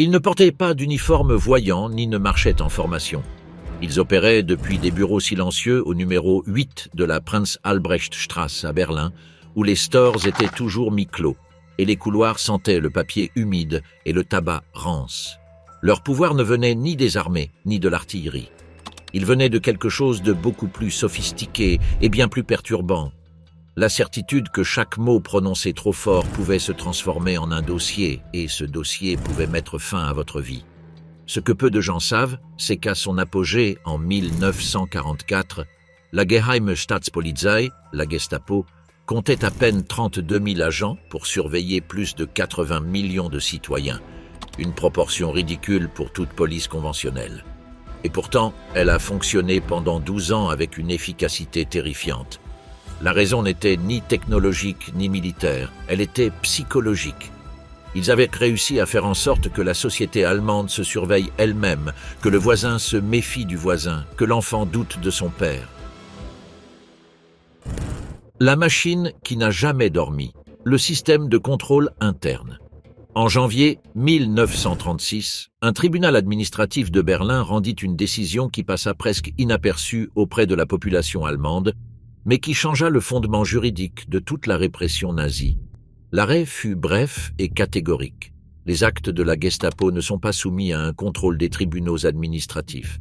Ils ne portaient pas d'uniforme voyant ni ne marchaient en formation. Ils opéraient depuis des bureaux silencieux au numéro 8 de la Prinz-Albrecht-Straße à Berlin, où les stores étaient toujours mi-clos et les couloirs sentaient le papier humide et le tabac rance. Leur pouvoir ne venait ni des armées, ni de l'artillerie. Il venait de quelque chose de beaucoup plus sophistiqué et bien plus perturbant. La certitude que chaque mot prononcé trop fort pouvait se transformer en un dossier, et ce dossier pouvait mettre fin à votre vie. Ce que peu de gens savent, c'est qu'à son apogée en 1944, la Geheime Staatspolizei, la Gestapo, comptait à peine 32 000 agents pour surveiller plus de 80 millions de citoyens, une proportion ridicule pour toute police conventionnelle. Et pourtant, elle a fonctionné pendant 12 ans avec une efficacité terrifiante. La raison n'était ni technologique ni militaire, elle était psychologique. Ils avaient réussi à faire en sorte que la société allemande se surveille elle-même, que le voisin se méfie du voisin, que l'enfant doute de son père. La machine qui n'a jamais dormi, le système de contrôle interne. En janvier 1936, un tribunal administratif de Berlin rendit une décision qui passa presque inaperçue auprès de la population allemande, mais qui changea le fondement juridique de toute la répression nazie. L'arrêt fut bref et catégorique. Les actes de la Gestapo ne sont pas soumis à un contrôle des tribunaux administratifs.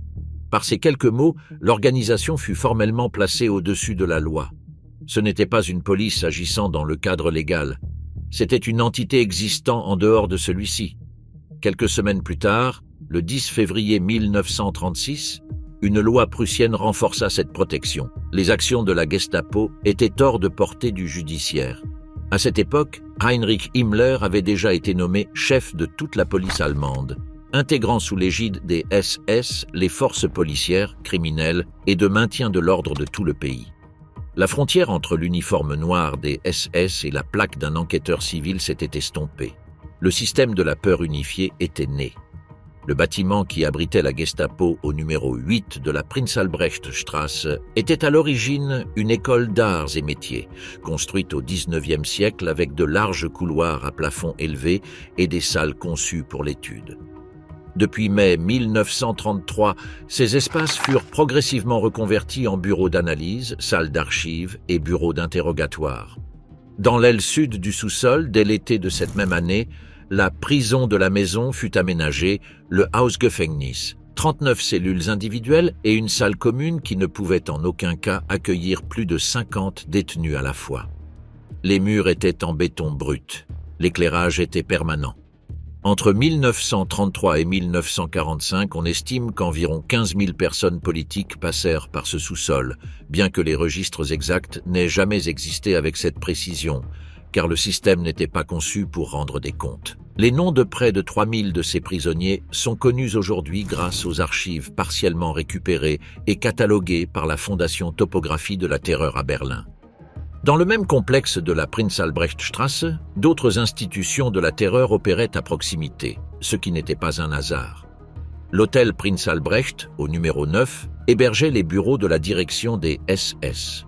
Par ces quelques mots, l'organisation fut formellement placée au-dessus de la loi. Ce n'était pas une police agissant dans le cadre légal. C'était une entité existant en dehors de celui-ci. Quelques semaines plus tard, le 10 février 1936, une loi prussienne renforça cette protection. Les actions de la Gestapo étaient hors de portée du judiciaire. À cette époque, Heinrich Himmler avait déjà été nommé chef de toute la police allemande, intégrant sous l'égide des SS les forces policières, criminelles et de maintien de l'ordre de tout le pays. La frontière entre l'uniforme noir des SS et la plaque d'un enquêteur civil s'était estompée. Le système de la peur unifiée était né. Le bâtiment qui abritait la Gestapo au numéro 8 de la Prinz-Albrecht-Straße était à l'origine une école d'arts et métiers, construite au XIXe siècle avec de larges couloirs à plafond élevé et des salles conçues pour l'étude. Depuis mai 1933, ces espaces furent progressivement reconvertis en bureaux d'analyse, salles d'archives et bureaux d'interrogatoire. Dans l'aile sud du sous-sol, dès l'été de cette même année, la prison de la maison fut aménagée, le Hausgefängnis, 39 cellules individuelles et une salle commune qui ne pouvait en aucun cas accueillir plus de 50 détenus à la fois. Les murs étaient en béton brut, l'éclairage était permanent. Entre 1933 et 1945, on estime qu'environ 15 000 personnes politiques passèrent par ce sous-sol, bien que les registres exacts n'aient jamais existé avec cette précision, car le système n'était pas conçu pour rendre des comptes. Les noms de près de 3000 de ces prisonniers sont connus aujourd'hui grâce aux archives partiellement récupérées et cataloguées par la Fondation Topographie de la Terreur à Berlin. Dans le même complexe de la Prinz-Albrecht-Straße, d'autres institutions de la terreur opéraient à proximité, ce qui n'était pas un hasard. L'hôtel Prinz Albrecht, au numéro 9, hébergeait les bureaux de la direction des SS.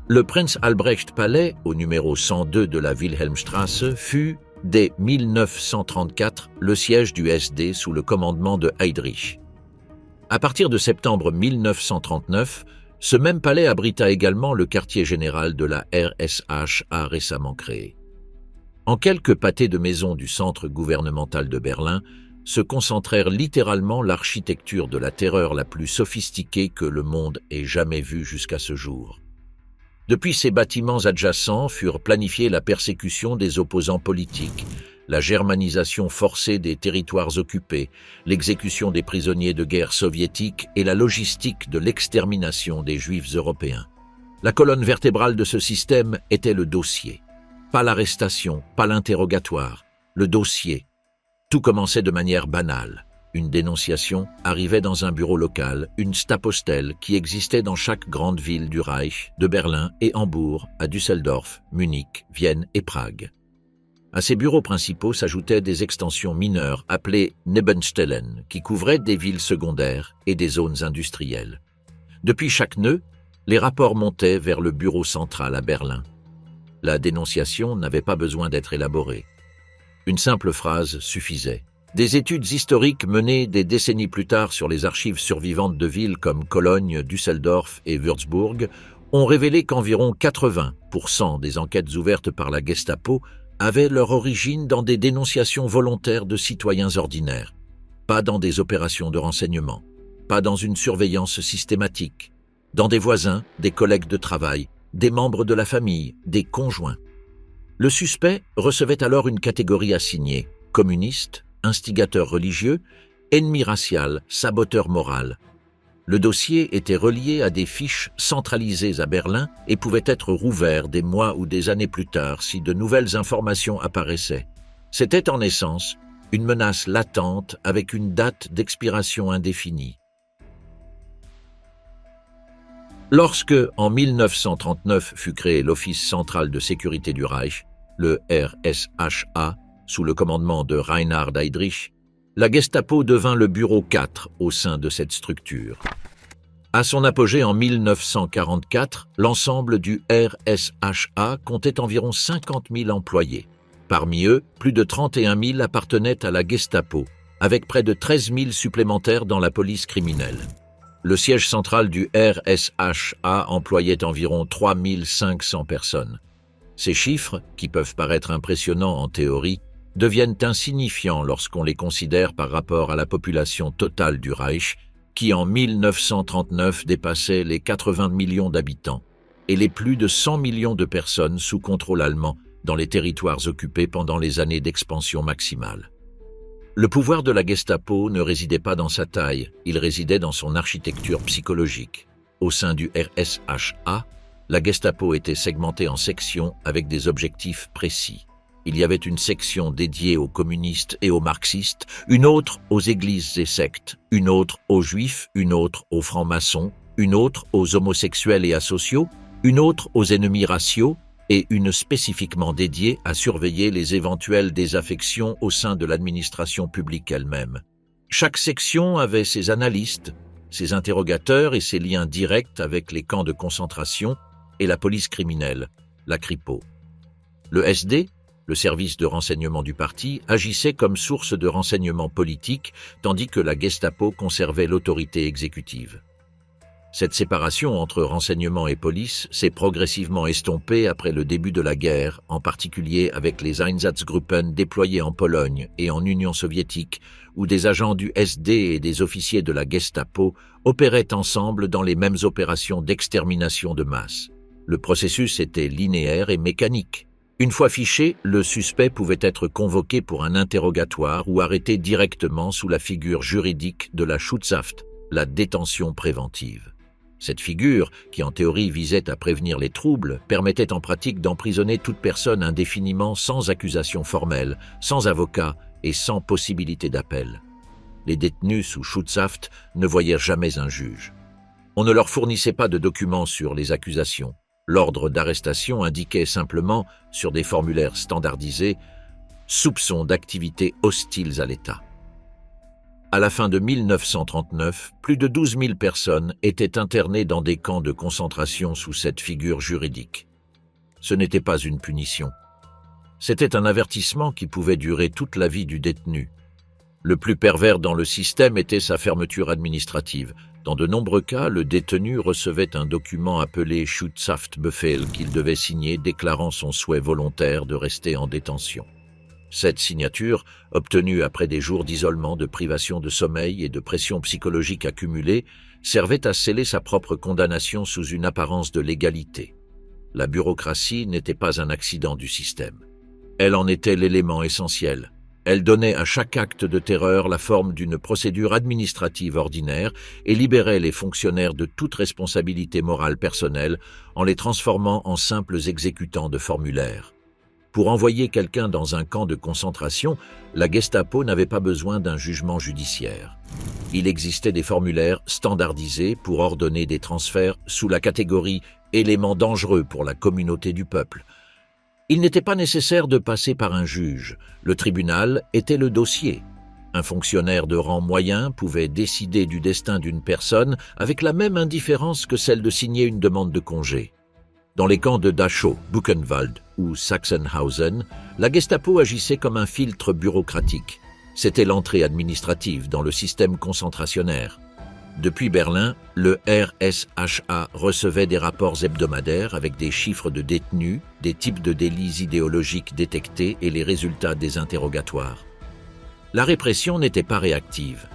Le Prinz Albrecht Palais, au numéro 102 de la Wilhelmstraße, fut, dès 1934, le siège du SD sous le commandement de Heydrich. À partir de septembre 1939, ce même palais abrita également le quartier général de la RSH récemment créé. En quelques pâtés de maisons du centre gouvernemental de Berlin se concentrèrent littéralement l'architecture de la terreur la plus sophistiquée que le monde ait jamais vue jusqu'à ce jour. Depuis ces bâtiments adjacents furent planifiées la persécution des opposants politiques, la germanisation forcée des territoires occupés, l'exécution des prisonniers de guerre soviétiques et la logistique de l'extermination des Juifs européens. La colonne vertébrale de ce système était le dossier. Pas l'arrestation, pas l'interrogatoire, le dossier. Tout commençait de manière banale. Une dénonciation arrivait dans un bureau local, une Stabsstelle qui existait dans chaque grande ville du Reich, de Berlin et Hambourg, à Düsseldorf, Munich, Vienne et Prague. À ces bureaux principaux s'ajoutaient des extensions mineures appelées Nebenstellen, qui couvraient des villes secondaires et des zones industrielles. Depuis chaque nœud, les rapports montaient vers le bureau central à Berlin. La dénonciation n'avait pas besoin d'être élaborée. Une simple phrase suffisait. Des études historiques menées des décennies plus tard sur les archives survivantes de villes comme Cologne, Düsseldorf et Würzburg ont révélé qu'environ 80% des enquêtes ouvertes par la Gestapo avaient leur origine dans des dénonciations volontaires de citoyens ordinaires, pas dans des opérations de renseignement, pas dans une surveillance systématique, dans des voisins, des collègues de travail, des membres de la famille, des conjoints. Le suspect recevait alors une catégorie assignée: communiste, instigateur religieux, ennemi racial, saboteur moral. Le dossier était relié à des fiches centralisées à Berlin et pouvait être rouvert des mois ou des années plus tard si de nouvelles informations apparaissaient. C'était en essence une menace latente avec une date d'expiration indéfinie. Lorsque, en 1939, fut créé l'Office central de sécurité du Reich, le RSHA, sous le commandement de Reinhard Heydrich, la Gestapo devint le bureau 4 au sein de cette structure. À son apogée en 1944, l'ensemble du RSHA comptait environ 50 000 employés. Parmi eux, plus de 31 000 appartenaient à la Gestapo, avec près de 13 000 supplémentaires dans la police criminelle. Le siège central du RSHA employait environ 3 500 personnes. Ces chiffres, qui peuvent paraître impressionnants en théorie, deviennent insignifiants lorsqu'on les considère par rapport à la population totale du Reich, qui en 1939 dépassait les 80 millions d'habitants, et les plus de 100 millions de personnes sous contrôle allemand dans les territoires occupés pendant les années d'expansion maximale. Le pouvoir de la Gestapo ne résidait pas dans sa taille, il résidait dans son architecture psychologique. Au sein du RSHA, la Gestapo était segmentée en sections avec des objectifs précis. Il y avait une section dédiée aux communistes et aux marxistes, une autre aux églises et sectes, une autre aux juifs, une autre aux francs-maçons, une autre aux homosexuels et asociaux, une autre aux ennemis raciaux, et une spécifiquement dédiée à surveiller les éventuelles désaffections au sein de l'administration publique elle-même. Chaque section avait ses analystes, ses interrogateurs et ses liens directs avec les camps de concentration et la police criminelle, la Kripo. Le SD, le service de renseignement du parti, agissait comme source de renseignement politique, tandis que la Gestapo conservait l'autorité exécutive. Cette séparation entre renseignement et police s'est progressivement estompée après le début de la guerre, en particulier avec les Einsatzgruppen déployés en Pologne et en Union soviétique, où des agents du SD et des officiers de la Gestapo opéraient ensemble dans les mêmes opérations d'extermination de masse. Le processus était linéaire et mécanique. Une fois fiché, le suspect pouvait être convoqué pour un interrogatoire ou arrêté directement sous la figure juridique de la Schutzhaft, la détention préventive. Cette figure, qui en théorie visait à prévenir les troubles, permettait en pratique d'emprisonner toute personne indéfiniment sans accusation formelle, sans avocat et sans possibilité d'appel. Les détenus sous Schutzhaft ne voyaient jamais un juge. On ne leur fournissait pas de documents sur les accusations. L'ordre d'arrestation indiquait simplement, sur des formulaires standardisés, « soupçons d'activités hostiles à l'État ». À la fin de 1939, plus de 12 000 personnes étaient internées dans des camps de concentration sous cette figure juridique. Ce n'était pas une punition. C'était un avertissement qui pouvait durer toute la vie du détenu. Le plus pervers dans le système était sa fermeture administrative. Dans de nombreux cas, le détenu recevait un document appelé Schutzhaftbefehl qu'il devait signer déclarant son souhait volontaire de rester en détention. Cette signature, obtenue après des jours d'isolement, de privation de sommeil et de pression psychologique accumulée, servait à sceller sa propre condamnation sous une apparence de légalité. La bureaucratie n'était pas un accident du système. Elle en était l'élément essentiel. Elle donnait à chaque acte de terreur la forme d'une procédure administrative ordinaire et libérait les fonctionnaires de toute responsabilité morale personnelle en les transformant en simples exécutants de formulaires. Pour envoyer quelqu'un dans un camp de concentration, la Gestapo n'avait pas besoin d'un jugement judiciaire. Il existait des formulaires standardisés pour ordonner des transferts sous la catégorie « éléments dangereux pour la communauté du peuple ». Il n'était pas nécessaire de passer par un juge. Le tribunal était le dossier. Un fonctionnaire de rang moyen pouvait décider du destin d'une personne avec la même indifférence que celle de signer une demande de congé. Dans les camps de Dachau, Buchenwald ou Sachsenhausen, la Gestapo agissait comme un filtre bureaucratique. C'était l'entrée administrative dans le système concentrationnaire. Depuis Berlin, le RSHA recevait des rapports hebdomadaires avec des chiffres de détenus, des types de délits idéologiques détectés et les résultats des interrogatoires. La répression n'était pas réactive.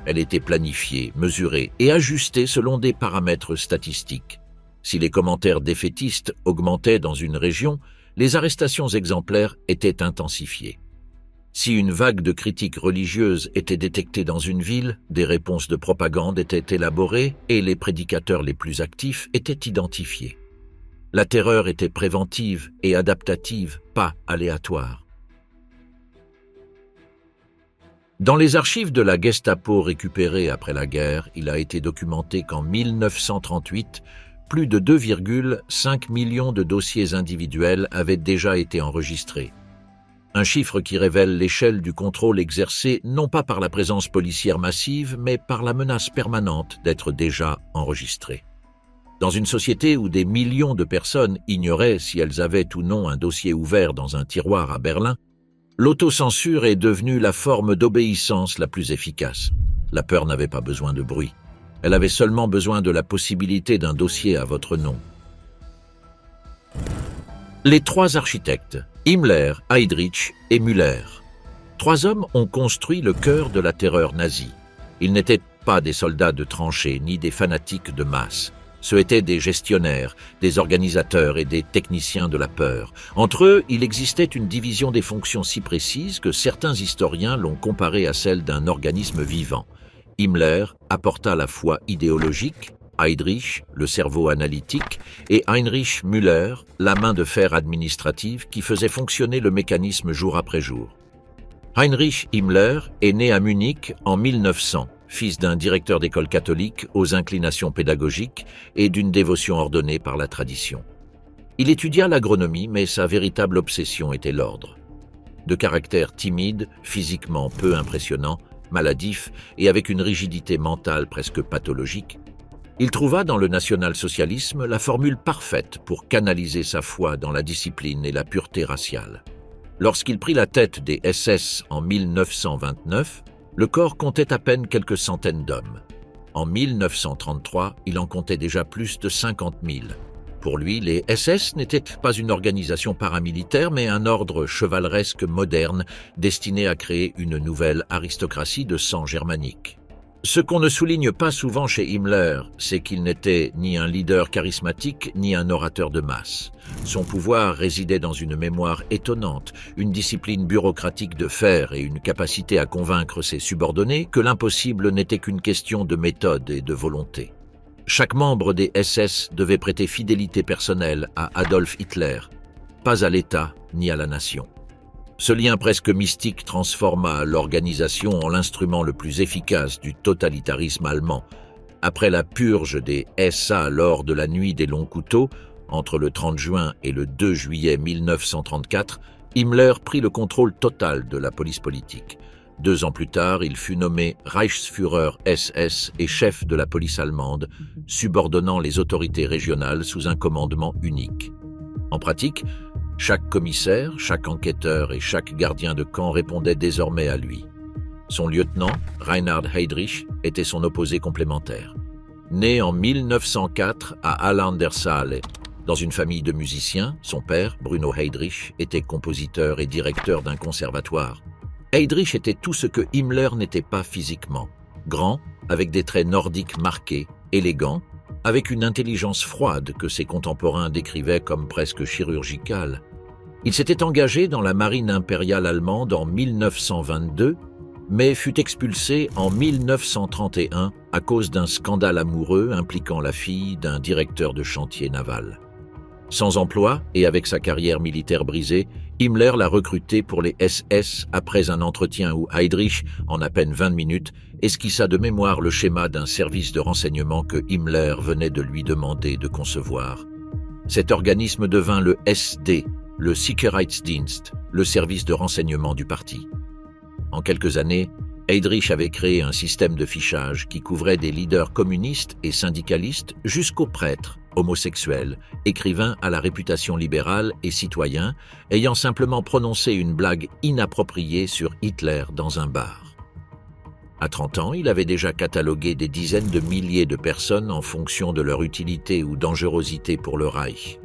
Elle était planifiée, mesurée et ajustée selon des paramètres statistiques. Si les commentaires défaitistes augmentaient dans une région, les arrestations exemplaires étaient intensifiées. Si une vague de critiques religieuses était détectée dans une ville, des réponses de propagande étaient élaborées et les prédicateurs les plus actifs étaient identifiés. La terreur était préventive et adaptative, pas aléatoire. Dans les archives de la Gestapo récupérées après la guerre, il a été documenté qu'en 1938, plus de 2,5 millions de dossiers individuels avaient déjà été enregistrés. Un chiffre qui révèle l'échelle du contrôle exercé non pas par la présence policière massive, mais par la menace permanente d'être déjà enregistrées. Dans une société où des millions de personnes ignoraient si elles avaient ou non un dossier ouvert dans un tiroir à Berlin, l'autocensure est devenue la forme d'obéissance la plus efficace. La peur n'avait pas besoin de bruit. Elle avait seulement besoin de la possibilité d'un dossier à votre nom. Les trois architectes, Himmler, Heydrich et Müller. Trois hommes ont construit le cœur de la terreur nazie. Ils n'étaient pas des soldats de tranchées ni des fanatiques de masse. Ce étaient des gestionnaires, des organisateurs et des techniciens de la peur. Entre eux, il existait une division des fonctions si précise que certains historiens l'ont comparée à celle d'un organisme vivant. Himmler apporta la foi idéologique, Heydrich, le cerveau analytique, et Heinrich Müller, la main de fer administrative qui faisait fonctionner le mécanisme jour après jour. Heinrich Himmler est né à Munich en 1900, fils d'un directeur d'école catholique aux inclinations pédagogiques et d'une dévotion ordonnée par la tradition. Il étudia l'agronomie, mais sa véritable obsession était l'ordre. De caractère timide, physiquement peu impressionnant, maladif et avec une rigidité mentale presque pathologique, il trouva dans le national-socialisme la formule parfaite pour canaliser sa foi dans la discipline et la pureté raciale. Lorsqu'il prit la tête des SS en 1929, le corps comptait à peine quelques centaines d'hommes. En 1933, il en comptait déjà plus de 50 000. Pour lui, les SS n'étaient pas une organisation paramilitaire, mais un ordre chevaleresque moderne destiné à créer une nouvelle aristocratie de sang germanique. Ce qu'on ne souligne pas souvent chez Himmler, c'est qu'il n'était ni un leader charismatique, ni un orateur de masse. Son pouvoir résidait dans une mémoire étonnante, une discipline bureaucratique de fer et une capacité à convaincre ses subordonnés que l'impossible n'était qu'une question de méthode et de volonté. Chaque membre des SS devait prêter fidélité personnelle à Adolf Hitler, pas à l'État ni à la nation. Ce lien presque mystique transforma l'organisation en l'instrument le plus efficace du totalitarisme allemand. Après la purge des SA lors de la nuit des longs couteaux, entre le 30 juin et le 2 juillet 1934, Himmler prit le contrôle total de la police politique. 2 ans plus tard, il fut nommé Reichsführer SS et chef de la police allemande, subordonnant les autorités régionales sous un commandement unique. En pratique, chaque commissaire, chaque enquêteur et chaque gardien de camp répondait désormais à lui. Son lieutenant, Reinhard Heydrich, était son opposé complémentaire. Né en 1904 à Halle an der Saale, dans une famille de musiciens, son père, Bruno Heydrich, était compositeur et directeur d'un conservatoire. Heydrich était tout ce que Himmler n'était pas physiquement. Grand, avec des traits nordiques marqués, élégant, avec une intelligence froide que ses contemporains décrivaient comme presque chirurgicale. Il s'était engagé dans la marine impériale allemande en 1922, mais fut expulsé en 1931 à cause d'un scandale amoureux impliquant la fille d'un directeur de chantier naval. Sans emploi et avec sa carrière militaire brisée, Himmler l'a recruté pour les SS après un entretien où Heydrich, en à peine 20 minutes, esquissa de mémoire le schéma d'un service de renseignement que Himmler venait de lui demander de concevoir. Cet organisme devint le SD, le Sicherheitsdienst, le service de renseignement du parti. En quelques années, Heydrich avait créé un système de fichage qui couvrait des leaders communistes et syndicalistes jusqu'aux prêtres, homosexuels, écrivains à la réputation libérale et citoyens, ayant simplement prononcé une blague inappropriée sur Hitler dans un bar. À 30 ans, il avait déjà catalogué des dizaines de milliers de personnes en fonction de leur utilité ou dangerosité pour le Reich.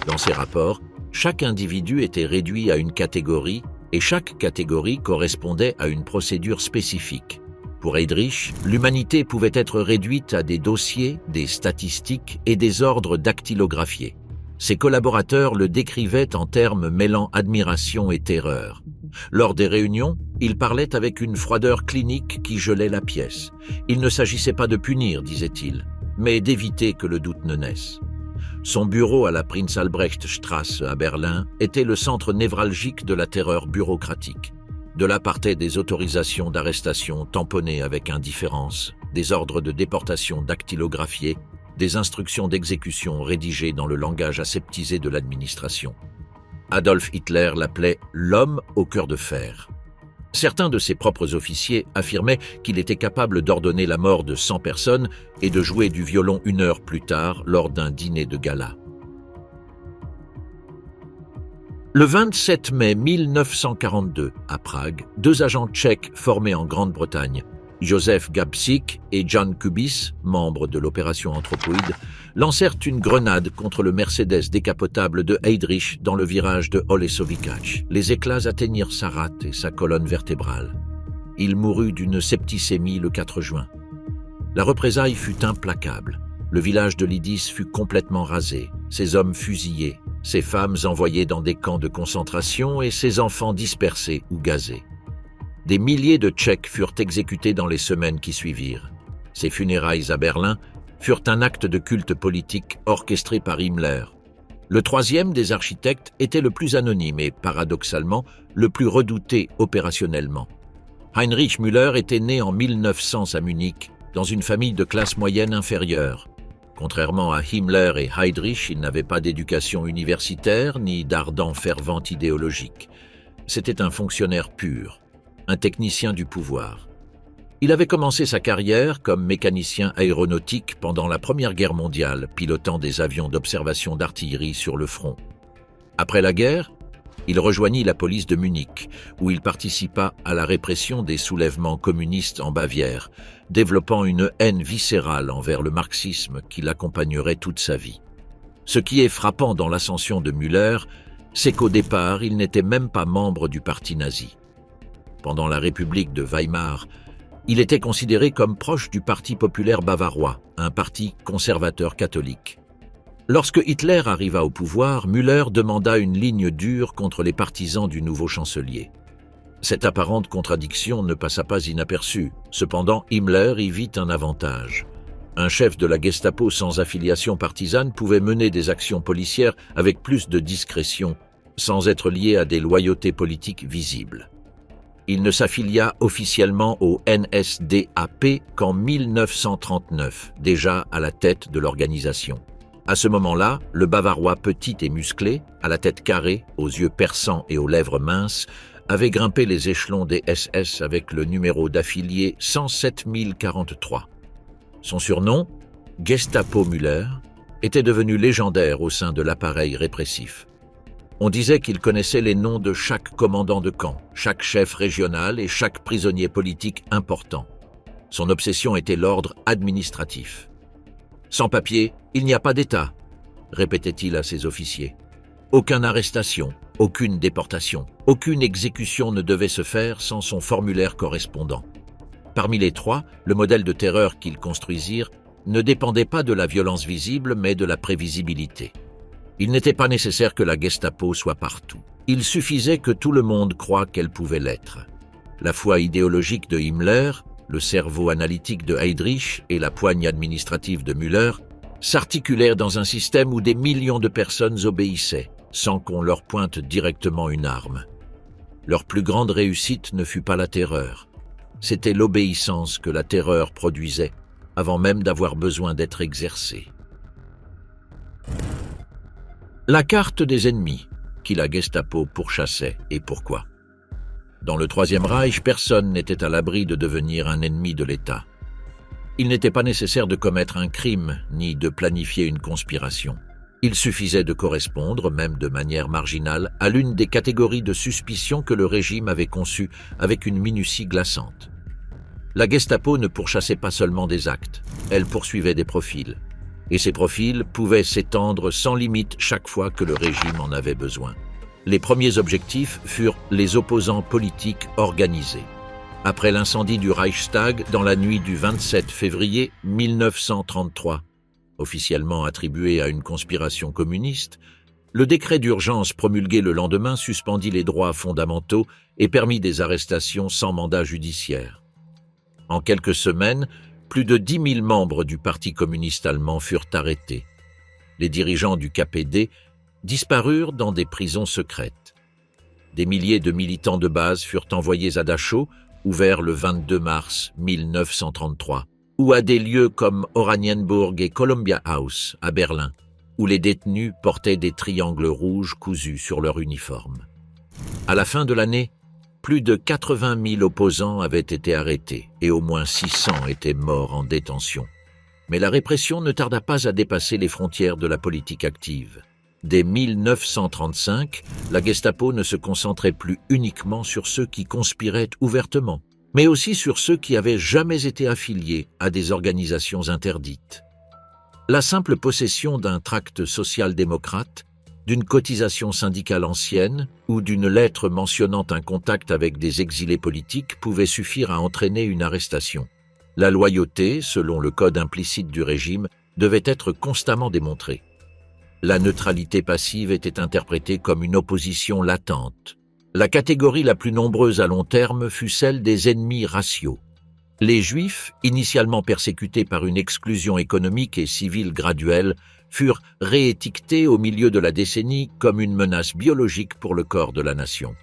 Dans ses rapports, chaque individu était réduit à une catégorie et chaque catégorie correspondait à une procédure spécifique. Pour Heydrich, l'humanité pouvait être réduite à des dossiers, des statistiques et des ordres dactylographiés. Ses collaborateurs le décrivaient en termes mêlant admiration et terreur. Lors des réunions, il parlait avec une froideur clinique qui gelait la pièce. Il ne s'agissait pas de punir, disait-il, mais d'éviter que le doute ne naisse. Son bureau à la Prinz Albrecht Straße à Berlin était le centre névralgique de la terreur bureaucratique. De là partaient des autorisations d'arrestation tamponnées avec indifférence, des ordres de déportation dactylographiés, des instructions d'exécution rédigées dans le langage aseptisé de l'administration. Adolf Hitler l'appelait « l'homme au cœur de fer ». Certains de ses propres officiers affirmaient qu'il était capable d'ordonner la mort de 100 personnes et de jouer du violon 1 heure plus tard lors d'un dîner de gala. Le 27 mai 1942, à Prague, 2 agents tchèques formés en Grande-Bretagne, Josef Gabčík et Jan Kubis, membres de l'opération Anthropoïde, lancèrent une grenade contre le Mercedes décapotable de Heydrich dans le virage de Holešovice. Les éclats atteignirent sa rate et sa colonne vertébrale. Il mourut d'une septicémie le 4 juin. La représaille fut implacable. Le village de Lidis fut complètement rasé, ses hommes fusillés, ses femmes envoyées dans des camps de concentration et ses enfants dispersés ou gazés. Des milliers de Tchèques furent exécutés dans les semaines qui suivirent. Ses funérailles à Berlin furent un acte de culte politique orchestré par Himmler. Le 3e des architectes était le plus anonyme et, paradoxalement, le plus redouté opérationnellement. Heinrich Müller était né en 1900 à Munich, dans une famille de classe moyenne inférieure. Contrairement à Himmler et Heydrich, il n'avait pas d'éducation universitaire ni d'ardent fervent idéologique. C'était un fonctionnaire pur, un technicien du pouvoir. Il avait commencé sa carrière comme mécanicien aéronautique pendant la Première Guerre mondiale, pilotant des avions d'observation d'artillerie sur le front. Après la guerre, il rejoignit la police de Munich, où il participa à la répression des soulèvements communistes en Bavière, développant une haine viscérale envers le marxisme qui l'accompagnerait toute sa vie. Ce qui est frappant dans l'ascension de Müller, c'est qu'au départ, il n'était même pas membre du parti nazi. Pendant la République de Weimar, il était considéré comme proche du Parti populaire bavarois, un parti conservateur catholique. Lorsque Hitler arriva au pouvoir, Müller demanda une ligne dure contre les partisans du nouveau chancelier. Cette apparente contradiction ne passa pas inaperçue. Cependant, Himmler y vit un avantage. Un chef de la Gestapo sans affiliation partisane pouvait mener des actions policières avec plus de discrétion, sans être lié à des loyautés politiques visibles. Il ne s'affilia officiellement au NSDAP qu'en 1939, déjà à la tête de l'organisation. À ce moment-là, le Bavarois petit et musclé, à la tête carrée, aux yeux perçants et aux lèvres minces, avait grimpé les échelons des SS avec le numéro d'affilié 107 043. Son surnom, Gestapo Müller, était devenu légendaire au sein de l'appareil répressif. On disait qu'il connaissait les noms de chaque commandant de camp, chaque chef régional et chaque prisonnier politique important. Son obsession était l'ordre administratif. « Sans papier, il n'y a pas d'État », répétait-il à ses officiers. Aucune arrestation, aucune déportation, aucune exécution ne devait se faire sans son formulaire correspondant. Parmi les 3, le modèle de terreur qu'ils construisirent ne dépendait pas de la violence visible, mais de la prévisibilité. Il n'était pas nécessaire que la Gestapo soit partout. Il suffisait que tout le monde croie qu'elle pouvait l'être. La foi idéologique de Himmler, le cerveau analytique de Heydrich et la poigne administrative de Müller s'articulèrent dans un système où des millions de personnes obéissaient, sans qu'on leur pointe directement une arme. Leur plus grande réussite ne fut pas la terreur. C'était l'obéissance que la terreur produisait, avant même d'avoir besoin d'être exercée. La carte des ennemis, qui la Gestapo pourchassait et pourquoi. Dans le Troisième Reich, personne n'était à l'abri de devenir un ennemi de l'État. Il n'était pas nécessaire de commettre un crime ni de planifier une conspiration. Il suffisait de correspondre, même de manière marginale, à l'une des catégories de suspicion que le régime avait conçues avec une minutie glaçante. La Gestapo ne pourchassait pas seulement des actes, elle poursuivait des profils. Et ces profils pouvaient s'étendre sans limite chaque fois que le régime en avait besoin. Les premiers objectifs furent les opposants politiques organisés. Après l'incendie du Reichstag dans la nuit du 27 février 1933, officiellement attribué à une conspiration communiste, le décret d'urgence promulgué le lendemain suspendit les droits fondamentaux et permit des arrestations sans mandat judiciaire. En quelques semaines, plus de 10 000 membres du Parti communiste allemand furent arrêtés. Les dirigeants du KPD disparurent dans des prisons secrètes. Des milliers de militants de base furent envoyés à Dachau, ouvert le 22 mars 1933, ou à des lieux comme Oranienburg et Columbia House à Berlin, où les détenus portaient des triangles rouges cousus sur leur uniforme. À la fin de l'année, plus de 80 000 opposants avaient été arrêtés et au moins 600 étaient morts en détention. Mais la répression ne tarda pas à dépasser les frontières de la politique active. Dès 1935, la Gestapo ne se concentrait plus uniquement sur ceux qui conspiraient ouvertement, mais aussi sur ceux qui avaient jamais été affiliés à des organisations interdites. La simple possession d'un tract social-démocrate, d'une cotisation syndicale ancienne ou d'une lettre mentionnant un contact avec des exilés politiques pouvait suffire à entraîner une arrestation. La loyauté, selon le code implicite du régime, devait être constamment démontrée. La neutralité passive était interprétée comme une opposition latente. La catégorie la plus nombreuse à long terme fut celle des ennemis raciaux. Les Juifs, initialement persécutés par une exclusion économique et civile graduelle, furent réétiquetés au milieu de la décennie comme une menace biologique pour le corps de la nation.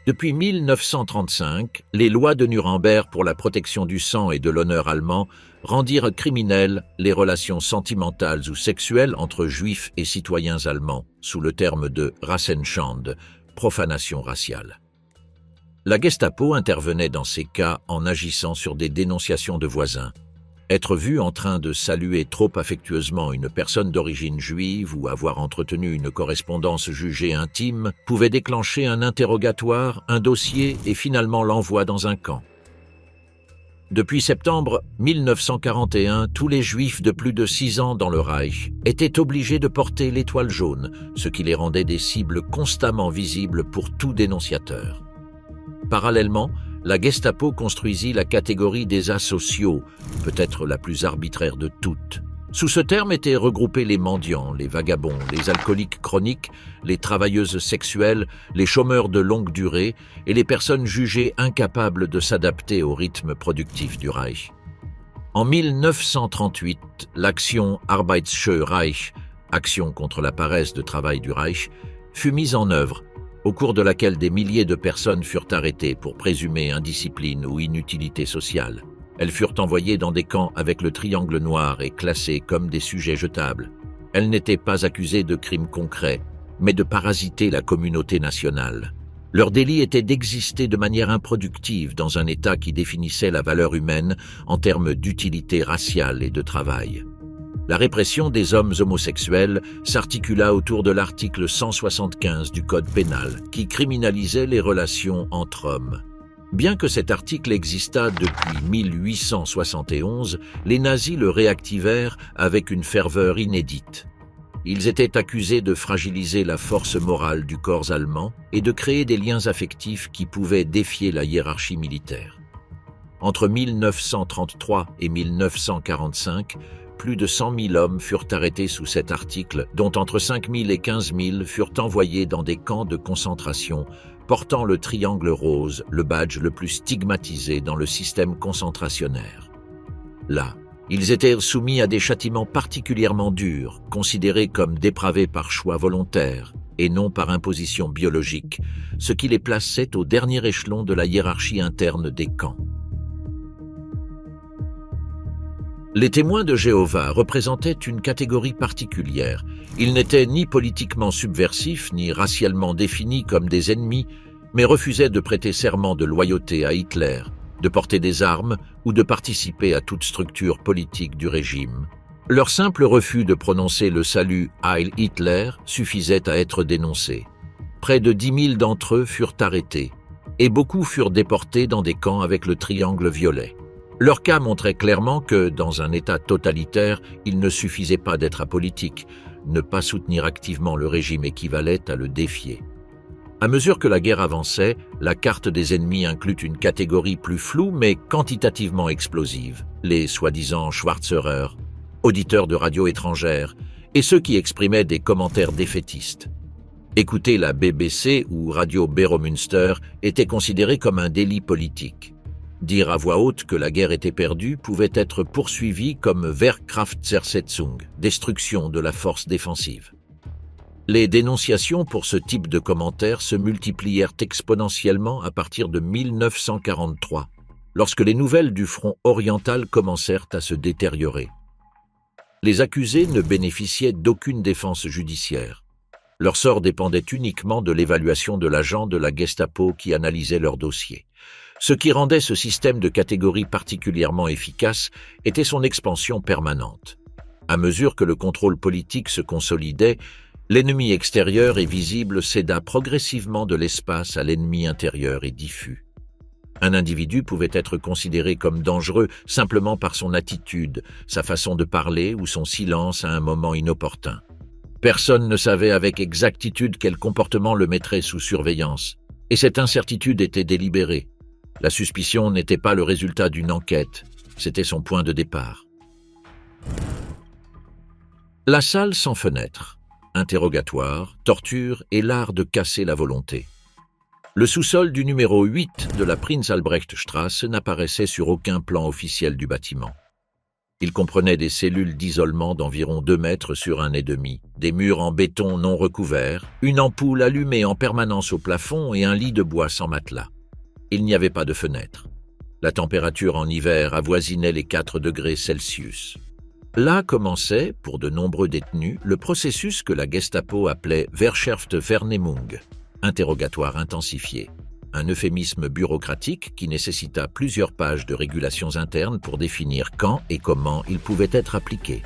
Depuis 1935, les lois de Nuremberg pour la protection du sang et de l'honneur allemand rendirent criminelles les relations sentimentales ou sexuelles entre juifs et citoyens allemands, sous le terme de Rassenschande, profanation raciale. La Gestapo intervenait dans ces cas en agissant sur des dénonciations de voisins. Être vu en train de saluer trop affectueusement une personne d'origine juive ou avoir entretenu une correspondance jugée intime pouvait déclencher un interrogatoire, un dossier et finalement l'envoi dans un camp. Depuis septembre 1941, tous les Juifs de plus de 6 ans dans le Reich étaient obligés de porter l'étoile jaune, ce qui les rendait des cibles constamment visibles pour tout dénonciateur. Parallèlement, la Gestapo construisit la catégorie des asociaux, peut-être la plus arbitraire de toutes. Sous ce terme étaient regroupés les mendiants, les vagabonds, les alcooliques chroniques, les travailleuses sexuelles, les chômeurs de longue durée et les personnes jugées incapables de s'adapter au rythme productif du Reich. En 1938, l'action Arbeitsschuhe Reich, action contre la paresse de travail du Reich, fut mise en œuvre, au cours de laquelle des milliers de personnes furent arrêtées pour présumée indiscipline ou inutilité sociale. Elles furent envoyées dans des camps avec le triangle noir et classées comme des sujets jetables. Elles n'étaient pas accusées de crimes concrets, mais de parasiter la communauté nationale. Leur délit était d'exister de manière improductive dans un État qui définissait la valeur humaine en termes d'utilité raciale et de travail. La répression des hommes homosexuels s'articula autour de l'article 175 du Code pénal, qui criminalisait les relations entre hommes. Bien que cet article existât depuis 1871, les nazis le réactivèrent avec une ferveur inédite. Ils étaient accusés de fragiliser la force morale du corps allemand et de créer des liens affectifs qui pouvaient défier la hiérarchie militaire. Entre 1933 et 1945, plus de 100 000 hommes furent arrêtés sous cet article, dont entre 5 000 et 15 000 furent envoyés dans des camps de concentration, portant le triangle rose, le badge le plus stigmatisé dans le système concentrationnaire. Là, ils étaient soumis à des châtiments particulièrement durs, considérés comme dépravés par choix volontaire et non par imposition biologique, ce qui les plaçait au dernier échelon de la hiérarchie interne des camps. Les témoins de Jéhovah représentaient une catégorie particulière. Ils n'étaient ni politiquement subversifs, ni racialement définis comme des ennemis, mais refusaient de prêter serment de loyauté à Hitler, de porter des armes ou de participer à toute structure politique du régime. Leur simple refus de prononcer le salut Heil Hitler suffisait à être dénoncé. Près de 10 000 d'entre eux furent arrêtés, et beaucoup furent déportés dans des camps avec le triangle violet. Leur cas montrait clairement que, dans un État totalitaire, il ne suffisait pas d'être apolitique. Ne pas soutenir activement le régime équivalait à le défier. À mesure que la guerre avançait, la carte des ennemis inclut une catégorie plus floue mais quantitativement explosive, les soi-disant Schwarzhörer, auditeurs de radio étrangères, et ceux qui exprimaient des commentaires défaitistes. Écouter la BBC ou Radio Beromünster était considéré comme un délit politique. Dire à voix haute que la guerre était perdue pouvait être poursuivi comme Wehrkraftzersetzung, destruction de la force défensive. Les dénonciations pour ce type de commentaires se multiplièrent exponentiellement à partir de 1943, lorsque les nouvelles du front oriental commencèrent à se détériorer. Les accusés ne bénéficiaient d'aucune défense judiciaire. Leur sort dépendait uniquement de l'évaluation de l'agent de la Gestapo qui analysait leur dossier. Ce qui rendait ce système de catégories particulièrement efficace était son expansion permanente. À mesure que le contrôle politique se consolidait, l'ennemi extérieur et visible céda progressivement de l'espace à l'ennemi intérieur et diffus. Un individu pouvait être considéré comme dangereux simplement par son attitude, sa façon de parler ou son silence à un moment inopportun. Personne ne savait avec exactitude quel comportement le mettrait sous surveillance, et cette incertitude était délibérée. La suspicion n'était pas le résultat d'une enquête, c'était son point de départ. La salle sans fenêtre, interrogatoire, torture et l'art de casser la volonté. Le sous-sol du numéro 8 de la Prinz-Albrecht-Straße n'apparaissait sur aucun plan officiel du bâtiment. Il comprenait des cellules d'isolement d'environ 2 mètres sur 1,5 mètres, des murs en béton non recouverts, une ampoule allumée en permanence au plafond et un lit de bois sans matelas. Il n'y avait pas de fenêtre. La température en hiver avoisinait les 4 degrés Celsius. Là commençait, pour de nombreux détenus, le processus que la Gestapo appelait Verschärfte-Vernehmung, interrogatoire intensifié, un euphémisme bureaucratique qui nécessita plusieurs pages de régulations internes pour définir quand et comment il pouvait être appliqué.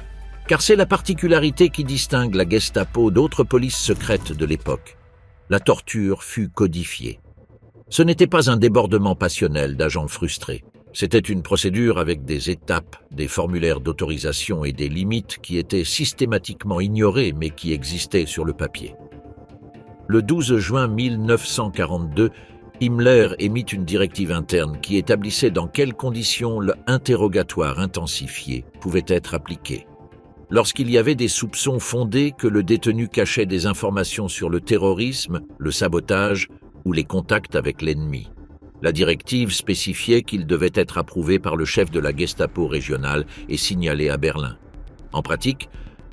Car c'est la particularité qui distingue la Gestapo d'autres polices secrètes de l'époque. La torture fut codifiée. Ce n'était pas un débordement passionnel d'agents frustrés. C'était une procédure avec des étapes, des formulaires d'autorisation et des limites qui étaient systématiquement ignorées mais qui existaient sur le papier. Le 12 juin 1942, Himmler émit une directive interne qui établissait dans quelles conditions l'interrogatoire intensifié pouvait être appliqué. Lorsqu'il y avait des soupçons fondés que le détenu cachait des informations sur le terrorisme, le sabotage ou les contacts avec l'ennemi. La directive spécifiait qu'il devait être approuvé par le chef de la Gestapo régionale et signalé à Berlin. En pratique,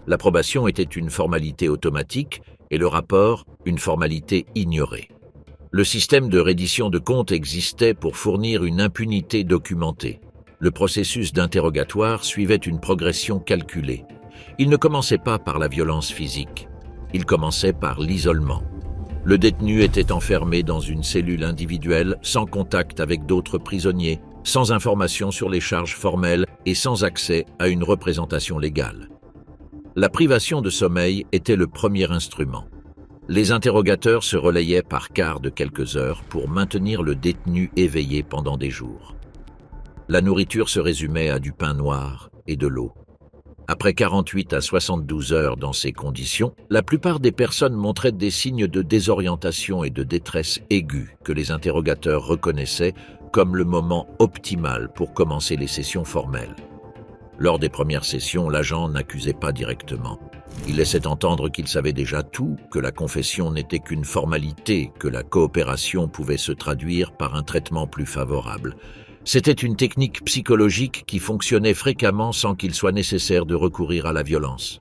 l'approbation était une formalité automatique et le rapport une formalité ignorée. Le système de reddition de comptes existait pour fournir une impunité documentée. Le processus d'interrogatoire suivait une progression calculée. Il ne commençait pas par la violence physique, il commençait par l'isolement. Le détenu était enfermé dans une cellule individuelle, sans contact avec d'autres prisonniers, sans information sur les charges formelles et sans accès à une représentation légale. La privation de sommeil était le premier instrument. Les interrogateurs se relayaient par quart de quelques heures pour maintenir le détenu éveillé pendant des jours. La nourriture se résumait à du pain noir et de l'eau. Après 48 à 72 heures dans ces conditions, la plupart des personnes montraient des signes de désorientation et de détresse aiguë que les interrogateurs reconnaissaient comme le moment optimal pour commencer les sessions formelles. Lors des premières sessions, l'agent n'accusait pas directement. Il laissait entendre qu'il savait déjà tout, que la confession n'était qu'une formalité, que la coopération pouvait se traduire par un traitement plus favorable. C'était une technique psychologique qui fonctionnait fréquemment sans qu'il soit nécessaire de recourir à la violence.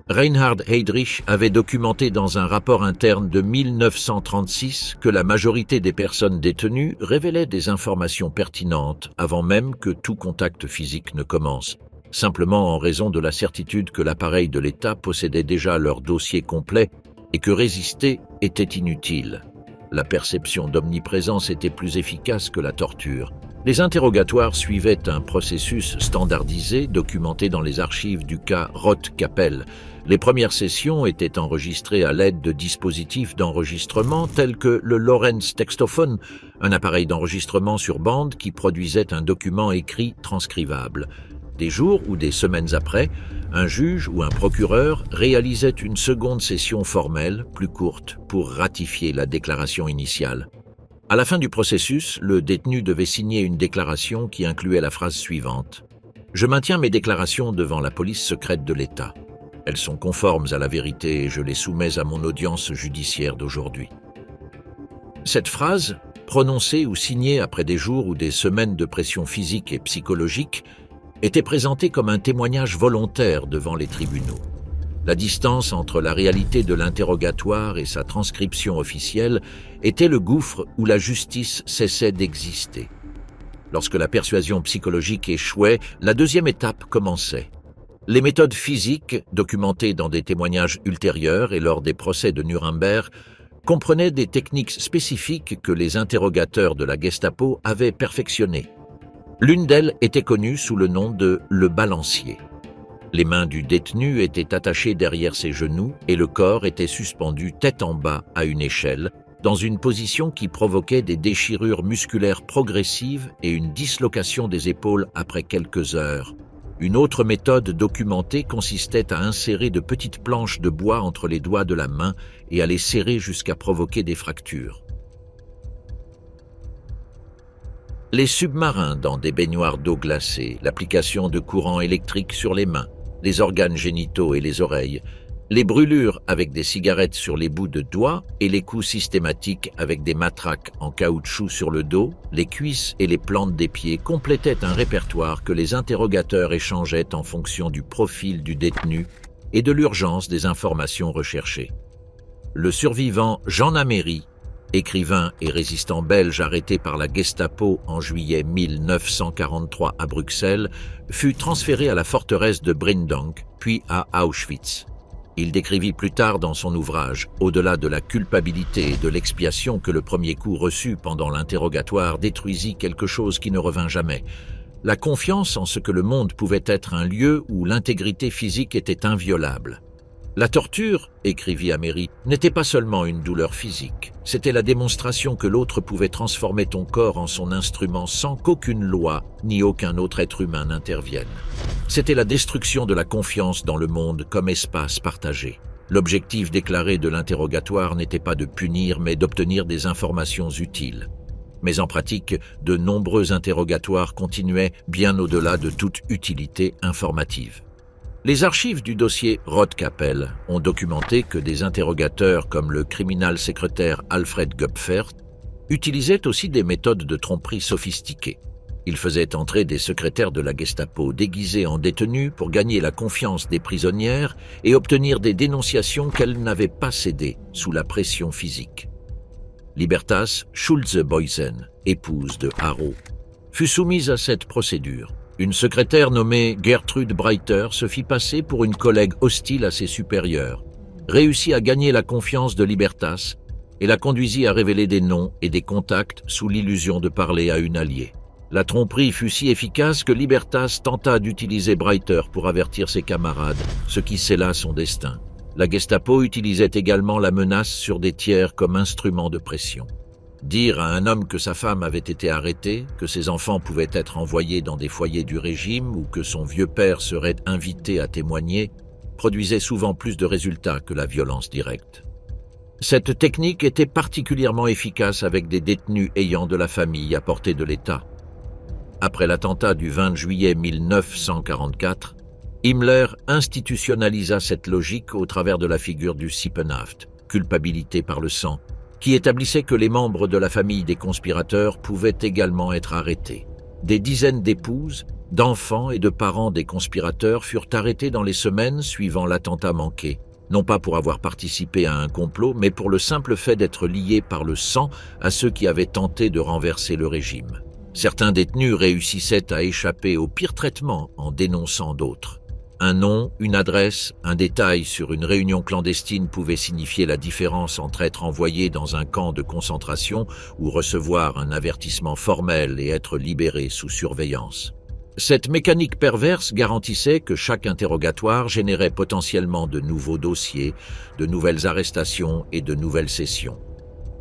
Reinhard Heydrich avait documenté dans un rapport interne de 1936 que la majorité des personnes détenues révélaient des informations pertinentes avant même que tout contact physique ne commence, simplement en raison de la certitude que l'appareil de l'État possédait déjà leur dossier complet et que résister était inutile. la perception d'omniprésence était plus efficace que la torture. Les interrogatoires suivaient un processus standardisé documenté dans les archives du cas Roth-Capell. Les premières sessions étaient enregistrées à l'aide de dispositifs d'enregistrement tels que le Lorenz Textophone, un appareil d'enregistrement sur bande qui produisait un document écrit transcrivable. Des jours ou des semaines après, un juge ou un procureur réalisait une seconde session formelle, plus courte, pour ratifier la déclaration initiale. À la fin du processus, le détenu devait signer une déclaration qui incluait la phrase suivante : « Je maintiens mes déclarations devant la police secrète de l'État. Elles sont conformes à la vérité et je les soumets à mon audience judiciaire d'aujourd'hui. » Cette phrase, prononcée ou signée après des jours ou des semaines de pression physique et psychologique, était présentée comme un témoignage volontaire devant les tribunaux. La distance entre la réalité de l'interrogatoire et sa transcription officielle était le gouffre où la justice cessait d'exister. Lorsque la persuasion psychologique échouait, la deuxième étape commençait. Les méthodes physiques, documentées dans des témoignages ultérieurs et lors des procès de Nuremberg, comprenaient des techniques spécifiques que les interrogateurs de la Gestapo avaient perfectionnées. L'une d'elles était connue sous le nom de « le balancier ». Les mains du détenu étaient attachées derrière ses genoux et le corps était suspendu tête en bas à une échelle, dans une position qui provoquait des déchirures musculaires progressives et une dislocation des épaules après quelques heures. Une autre méthode documentée consistait à insérer de petites planches de bois entre les doigts de la main et à les serrer jusqu'à provoquer des fractures. Les submarins dans des baignoires d'eau glacée, l'application de courants électriques sur les mains, les organes génitaux et les oreilles, les brûlures avec des cigarettes sur les bouts de doigts et les coups systématiques avec des matraques en caoutchouc sur le dos, les cuisses et les plantes des pieds complétaient un répertoire que les interrogateurs échangeaient en fonction du profil du détenu et de l'urgence des informations recherchées. Le survivant Jean Améry, écrivain et résistant belge arrêté par la Gestapo en juillet 1943 à Bruxelles, fut transféré à la forteresse de Brindonk, puis à Auschwitz. Il décrivit plus tard dans son ouvrage, au-delà de la culpabilité et de l'expiation que le premier coup reçu pendant l'interrogatoire détruisit quelque chose qui ne revint jamais, la confiance en ce que le monde pouvait être un lieu où l'intégrité physique était inviolable. La torture, écrivit Améry, n'était pas seulement une douleur physique, c'était la démonstration que l'autre pouvait transformer ton corps en son instrument sans qu'aucune loi ni aucun autre être humain n'intervienne. C'était la destruction de la confiance dans le monde comme espace partagé. L'objectif déclaré de l'interrogatoire n'était pas de punir mais d'obtenir des informations utiles. Mais en pratique, de nombreux interrogatoires continuaient bien au-delà de toute utilité informative. Les archives du dossier Roth-Capell ont documenté que des interrogateurs comme le criminal secrétaire Alfred Göpfert utilisaient aussi des méthodes de tromperie sophistiquées. Ils faisaient entrer des secrétaires de la Gestapo déguisés en détenus pour gagner la confiance des prisonnières et obtenir des dénonciations qu'elles n'avaient pas cédées sous la pression physique. Libertas Schulze-Boysen, épouse de Haro, fut soumise à cette procédure. Une secrétaire nommée Gertrude Breiter se fit passer pour une collègue hostile à ses supérieurs, réussit à gagner la confiance de Libertas et la conduisit à révéler des noms et des contacts sous l'illusion de parler à une alliée. La tromperie fut si efficace que Libertas tenta d'utiliser Breiter pour avertir ses camarades, ce qui scella son destin. La Gestapo utilisait également la menace sur des tiers comme instrument de pression. Dire à un homme que sa femme avait été arrêtée, que ses enfants pouvaient être envoyés dans des foyers du régime ou que son vieux père serait invité à témoigner produisait souvent plus de résultats que la violence directe. Cette technique était particulièrement efficace avec des détenus ayant de la famille à portée de l'État. Après l'attentat du 20 juillet 1944, Himmler institutionnalisa cette logique au travers de la figure du Sippenhaft, culpabilité par le sang, qui établissait que les membres de la famille des conspirateurs pouvaient également être arrêtés. Des dizaines d'épouses, d'enfants et de parents des conspirateurs furent arrêtés dans les semaines suivant l'attentat manqué, non pas pour avoir participé à un complot, mais pour le simple fait d'être liés par le sang à ceux qui avaient tenté de renverser le régime. Certains détenus réussissaient à échapper au pire traitement en dénonçant d'autres. Un nom, une adresse, un détail sur une réunion clandestine pouvaient signifier la différence entre être envoyé dans un camp de concentration ou recevoir un avertissement formel et être libéré sous surveillance. Cette mécanique perverse garantissait que chaque interrogatoire générait potentiellement de nouveaux dossiers, de nouvelles arrestations et de nouvelles sessions.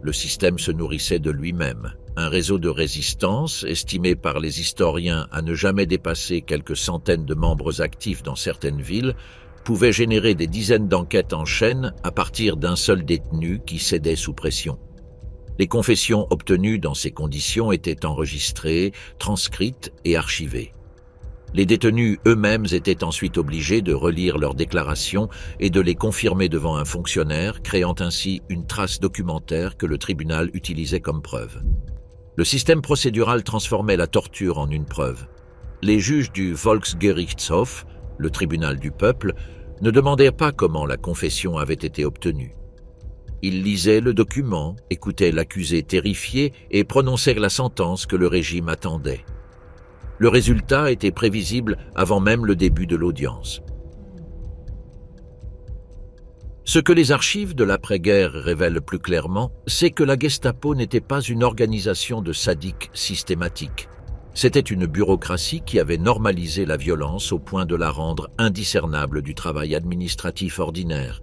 Le système se nourrissait de lui-même. Un réseau de résistance, estimé par les historiens à ne jamais dépasser quelques centaines de membres actifs dans certaines villes, pouvait générer des dizaines d'enquêtes en chaîne à partir d'un seul détenu qui cédait sous pression. Les confessions obtenues dans ces conditions étaient enregistrées, transcrites et archivées. Les détenus eux-mêmes étaient ensuite obligés de relire leurs déclarations et de les confirmer devant un fonctionnaire, créant ainsi une trace documentaire que le tribunal utilisait comme preuve. Le système procédural transformait la torture en une preuve. Les juges du Volksgerichtshof, le tribunal du peuple, ne demandaient pas comment la confession avait été obtenue. Ils lisaient le document, écoutaient l'accusé terrifié et prononcèrent la sentence que le régime attendait. Le résultat était prévisible avant même le début de l'audience. Ce que les archives de l'après-guerre révèlent plus clairement, c'est que la Gestapo n'était pas une organisation de sadiques systématiques. C'était une bureaucratie qui avait normalisé la violence au point de la rendre indiscernable du travail administratif ordinaire.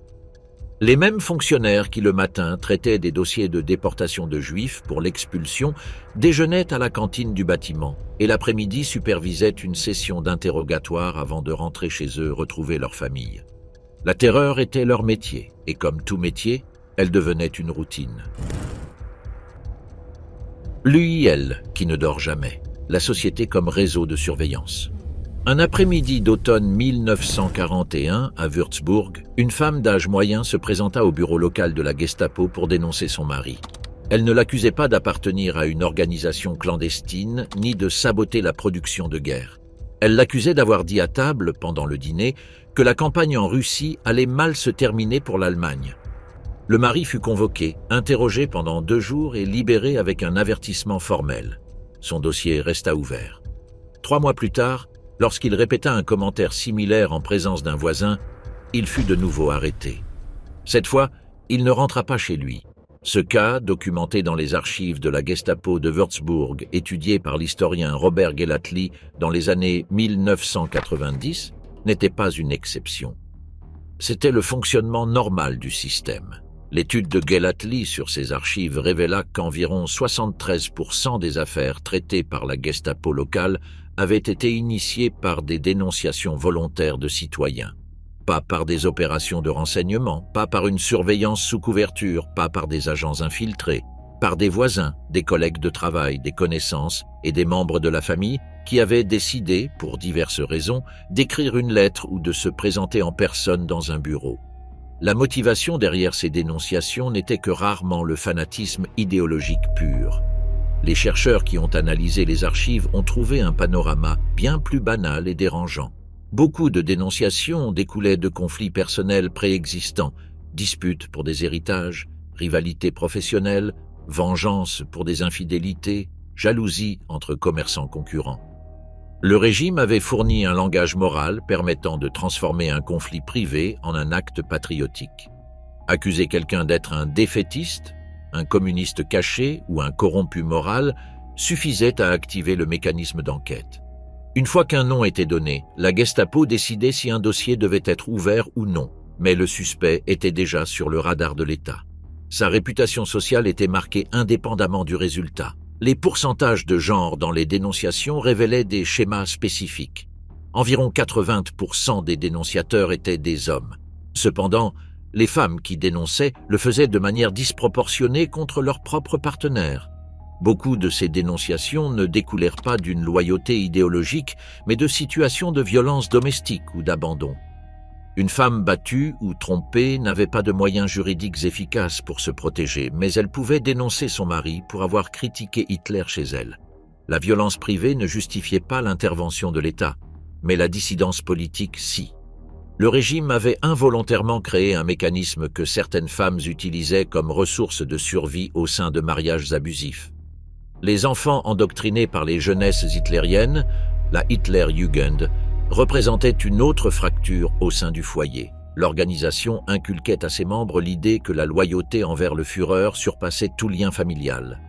Les mêmes fonctionnaires qui le matin traitaient des dossiers de déportation de juifs pour l'expulsion déjeunaient à la cantine du bâtiment et l'après-midi supervisaient une session d'interrogatoire avant de rentrer chez eux retrouver leur famille. La terreur était leur métier et comme tout métier, elle devenait une routine. L'UIL, qui ne dort jamais, la société comme réseau de surveillance. Un après-midi d'automne 1941, à Würzburg, une femme d'âge moyen se présenta au bureau local de la Gestapo pour dénoncer son mari. Elle ne l'accusait pas d'appartenir à une organisation clandestine ni de saboter la production de guerre. Elle l'accusait d'avoir dit à table, pendant le dîner, que la campagne en Russie allait mal se terminer pour l'Allemagne. Le mari fut convoqué, interrogé pendant 2 jours et libéré avec un avertissement formel. Son dossier resta ouvert. 3 mois plus tard, lorsqu'il répéta un commentaire similaire en présence d'un voisin, il fut de nouveau arrêté. Cette fois, il ne rentra pas chez lui. Ce cas, documenté dans les archives de la Gestapo de Würzburg, étudié par l'historien Robert Gellatley dans les années 1990, n'était pas une exception. C'était le fonctionnement normal du système. L'étude de Gellatley sur ces archives révéla qu'environ 73% des affaires traitées par la Gestapo locale avaient été initiées par des dénonciations volontaires de citoyens. Pas par des opérations de renseignement, pas par une surveillance sous couverture, pas par des agents infiltrés, par des voisins, des collègues de travail, des connaissances et des membres de la famille qui avaient décidé, pour diverses raisons, d'écrire une lettre ou de se présenter en personne dans un bureau. La motivation derrière ces dénonciations n'était que rarement le fanatisme idéologique pur. Les chercheurs qui ont analysé les archives ont trouvé un panorama bien plus banal et dérangeant. Beaucoup de dénonciations découlaient de conflits personnels préexistants, disputes pour des héritages, rivalités professionnelles, vengeance pour des infidélités, jalousie entre commerçants concurrents. Le régime avait fourni un langage moral permettant de transformer un conflit privé en un acte patriotique. Accuser quelqu'un d'être un défaitiste, un communiste caché ou un corrompu moral suffisait à activer le mécanisme d'enquête. Une fois qu'un nom était donné, la Gestapo décidait si un dossier devait être ouvert ou non, mais le suspect était déjà sur le radar de l'État. Sa réputation sociale était marquée indépendamment du résultat. Les pourcentages de genre dans les dénonciations révélaient des schémas spécifiques. Environ 80% des dénonciateurs étaient des hommes. Cependant, les femmes qui dénonçaient le faisaient de manière disproportionnée contre leurs propres partenaires. Beaucoup de ces dénonciations ne découlèrent pas d'une loyauté idéologique, mais de situations de violence domestique ou d'abandon. Une femme battue ou trompée n'avait pas de moyens juridiques efficaces pour se protéger, mais elle pouvait dénoncer son mari pour avoir critiqué Hitler chez elle. La violence privée ne justifiait pas l'intervention de l'État, mais la dissidence politique, si. Le régime avait involontairement créé un mécanisme que certaines femmes utilisaient comme ressource de survie au sein de mariages abusifs. Les enfants endoctrinés par les jeunesses hitlériennes, la Hitlerjugend, représentaient une autre fracture au sein du foyer. L'organisation inculquait à ses membres l'idée que la loyauté envers le Führer surpassait tout lien familial.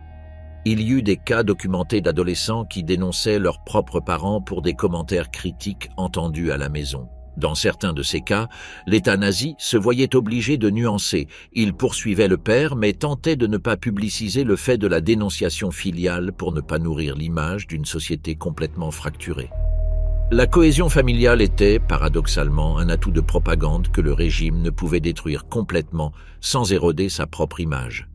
Il y eut des cas documentés d'adolescents qui dénonçaient leurs propres parents pour des commentaires critiques entendus à la maison. Dans certains de ces cas, l'État nazi se voyait obligé de nuancer. Il poursuivait le père, mais tentait de ne pas publiciser le fait de la dénonciation filiale pour ne pas nourrir l'image d'une société complètement fracturée. La cohésion familiale était, paradoxalement, un atout de propagande que le régime ne pouvait détruire complètement sans éroder sa propre image.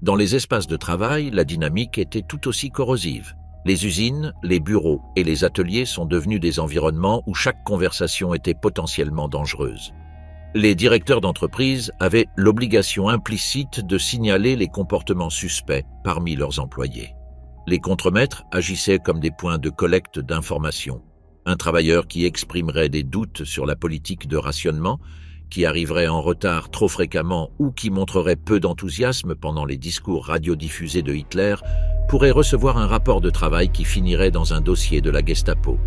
Dans les espaces de travail, la dynamique était tout aussi corrosive. Les usines, les bureaux et les ateliers sont devenus des environnements où chaque conversation était potentiellement dangereuse. Les directeurs d'entreprise avaient l'obligation implicite de signaler les comportements suspects parmi leurs employés. Les contremaîtres agissaient comme des points de collecte d'informations. Un travailleur qui exprimerait des doutes sur la politique de rationnement, qui arriverait en retard trop fréquemment ou qui montrerait peu d'enthousiasme pendant les discours radiodiffusés de Hitler, pourrait recevoir un rapport de travail qui finirait dans un dossier de la Gestapo.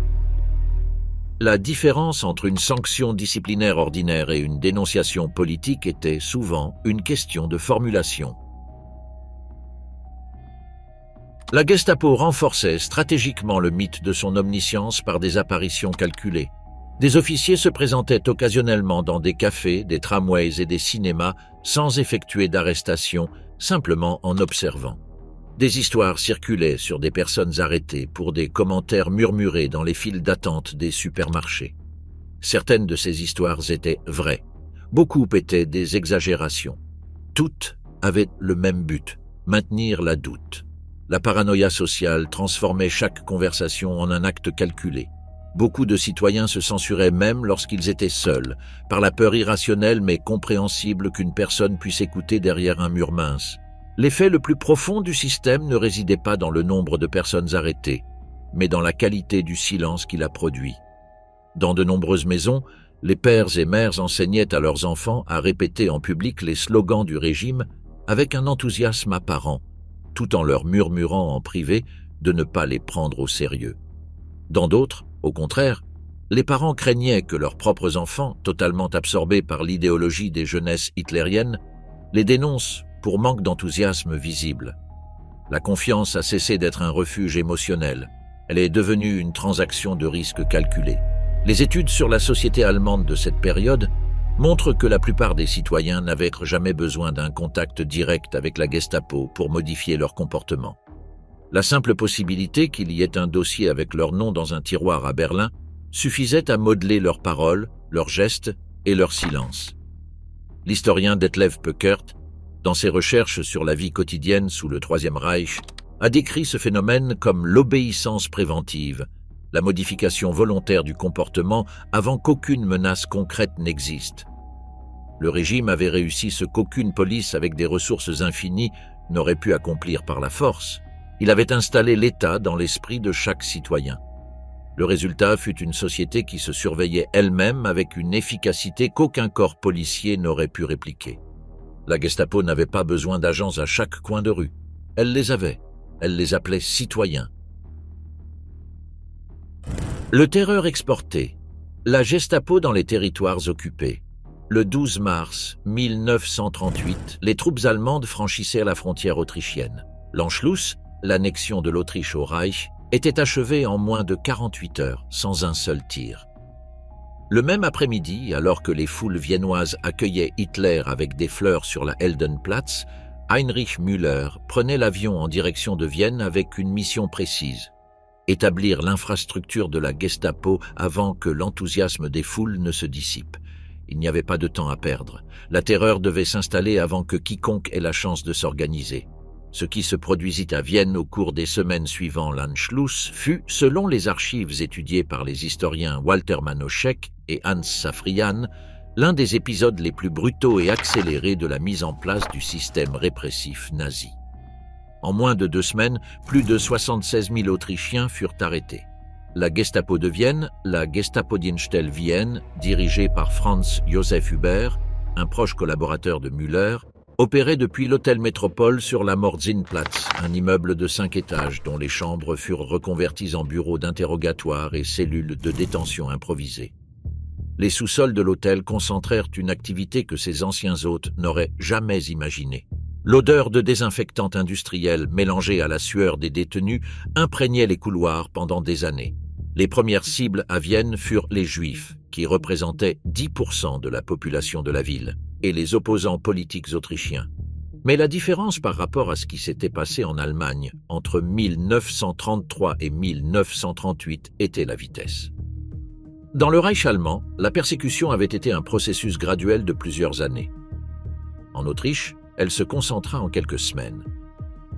La différence entre une sanction disciplinaire ordinaire et une dénonciation politique était souvent une question de formulation. La Gestapo renforçait stratégiquement le mythe de son omniscience par des apparitions calculées. Des officiers se présentaient occasionnellement dans des cafés, des tramways et des cinémas sans effectuer d'arrestation, simplement en observant. Des histoires circulaient sur des personnes arrêtées pour des commentaires murmurés dans les files d'attente des supermarchés. Certaines de ces histoires étaient vraies, beaucoup étaient des exagérations. Toutes avaient le même but, maintenir la doute. La paranoïa sociale transformait chaque conversation en un acte calculé. Beaucoup de citoyens se censuraient même lorsqu'ils étaient seuls, par la peur irrationnelle mais compréhensible qu'une personne puisse écouter derrière un mur mince. L'effet le plus profond du système ne résidait pas dans le nombre de personnes arrêtées, mais dans la qualité du silence qu'il a produit. Dans de nombreuses maisons, les pères et mères enseignaient à leurs enfants à répéter en public les slogans du régime avec un enthousiasme apparent, tout en leur murmurant en privé de ne pas les prendre au sérieux. Dans d'autres, au contraire, les parents craignaient que leurs propres enfants, totalement absorbés par l'idéologie des jeunesses hitlériennes, les dénoncent pour manque d'enthousiasme visible. La confiance a cessé d'être un refuge émotionnel. Elle est devenue une transaction de risque calculée. Les études sur la société allemande de cette période montrent que la plupart des citoyens n'avaient jamais besoin d'un contact direct avec la Gestapo pour modifier leur comportement. La simple possibilité qu'il y ait un dossier avec leur nom dans un tiroir à Berlin suffisait à modeler leurs paroles, leurs gestes et leur silence. L'historien Detlef Peukert, dans ses recherches sur la vie quotidienne sous le Troisième Reich, a décrit ce phénomène comme l'obéissance préventive, la modification volontaire du comportement avant qu'aucune menace concrète n'existe. Le régime avait réussi ce qu'aucune police avec des ressources infinies n'aurait pu accomplir par la force. Il avait installé l'État dans l'esprit de chaque citoyen. Le résultat fut une société qui se surveillait elle-même avec une efficacité qu'aucun corps policier n'aurait pu répliquer. La Gestapo n'avait pas besoin d'agents à chaque coin de rue. Elle les avait. Elle les appelait citoyens. Le terreur exporté. La Gestapo dans les territoires occupés. Le 12 mars 1938, les troupes allemandes franchissèrent la frontière autrichienne. L'Anschluss, l'annexion de l'Autriche au Reich, était achevée en moins de 48 heures, sans un seul tir. Le même après-midi, alors que les foules viennoises accueillaient Hitler avec des fleurs sur la Heldenplatz, Heinrich Müller prenait l'avion en direction de Vienne avec une mission précise: établir l'infrastructure de la Gestapo avant que l'enthousiasme des foules ne se dissipe. Il n'y avait pas de temps à perdre. La terreur devait s'installer avant que quiconque ait la chance de s'organiser. Ce qui se produisit à Vienne au cours des semaines suivant l'Anschluss fut, selon les archives étudiées par les historiens Walter Manoschek et Hans Safrian, l'un des épisodes les plus brutaux et accélérés de la mise en place du système répressif nazi. En moins de 2 semaines, plus de 76 000 Autrichiens furent arrêtés. La Gestapo de Vienne, la Gestapodienststelle Vienne, dirigée par Franz Josef Huber, un proche collaborateur de Müller, opérait depuis l'hôtel Métropole sur la Mordzienplatz, un immeuble de 5 étages dont les chambres furent reconverties en bureaux d'interrogatoire et cellules de détention improvisées. Les sous-sols de l'hôtel concentrèrent une activité que ses anciens hôtes n'auraient jamais imaginée. L'odeur de désinfectant industriel mélangée à la sueur des détenus imprégnait les couloirs pendant des années. Les premières cibles à Vienne furent les Juifs, qui représentaient 10% de la population de la ville, et les opposants politiques autrichiens. Mais la différence par rapport à ce qui s'était passé en Allemagne entre 1933 et 1938 était la vitesse. Dans le Reich allemand, la persécution avait été un processus graduel de plusieurs années. En Autriche, elle se concentra en quelques semaines.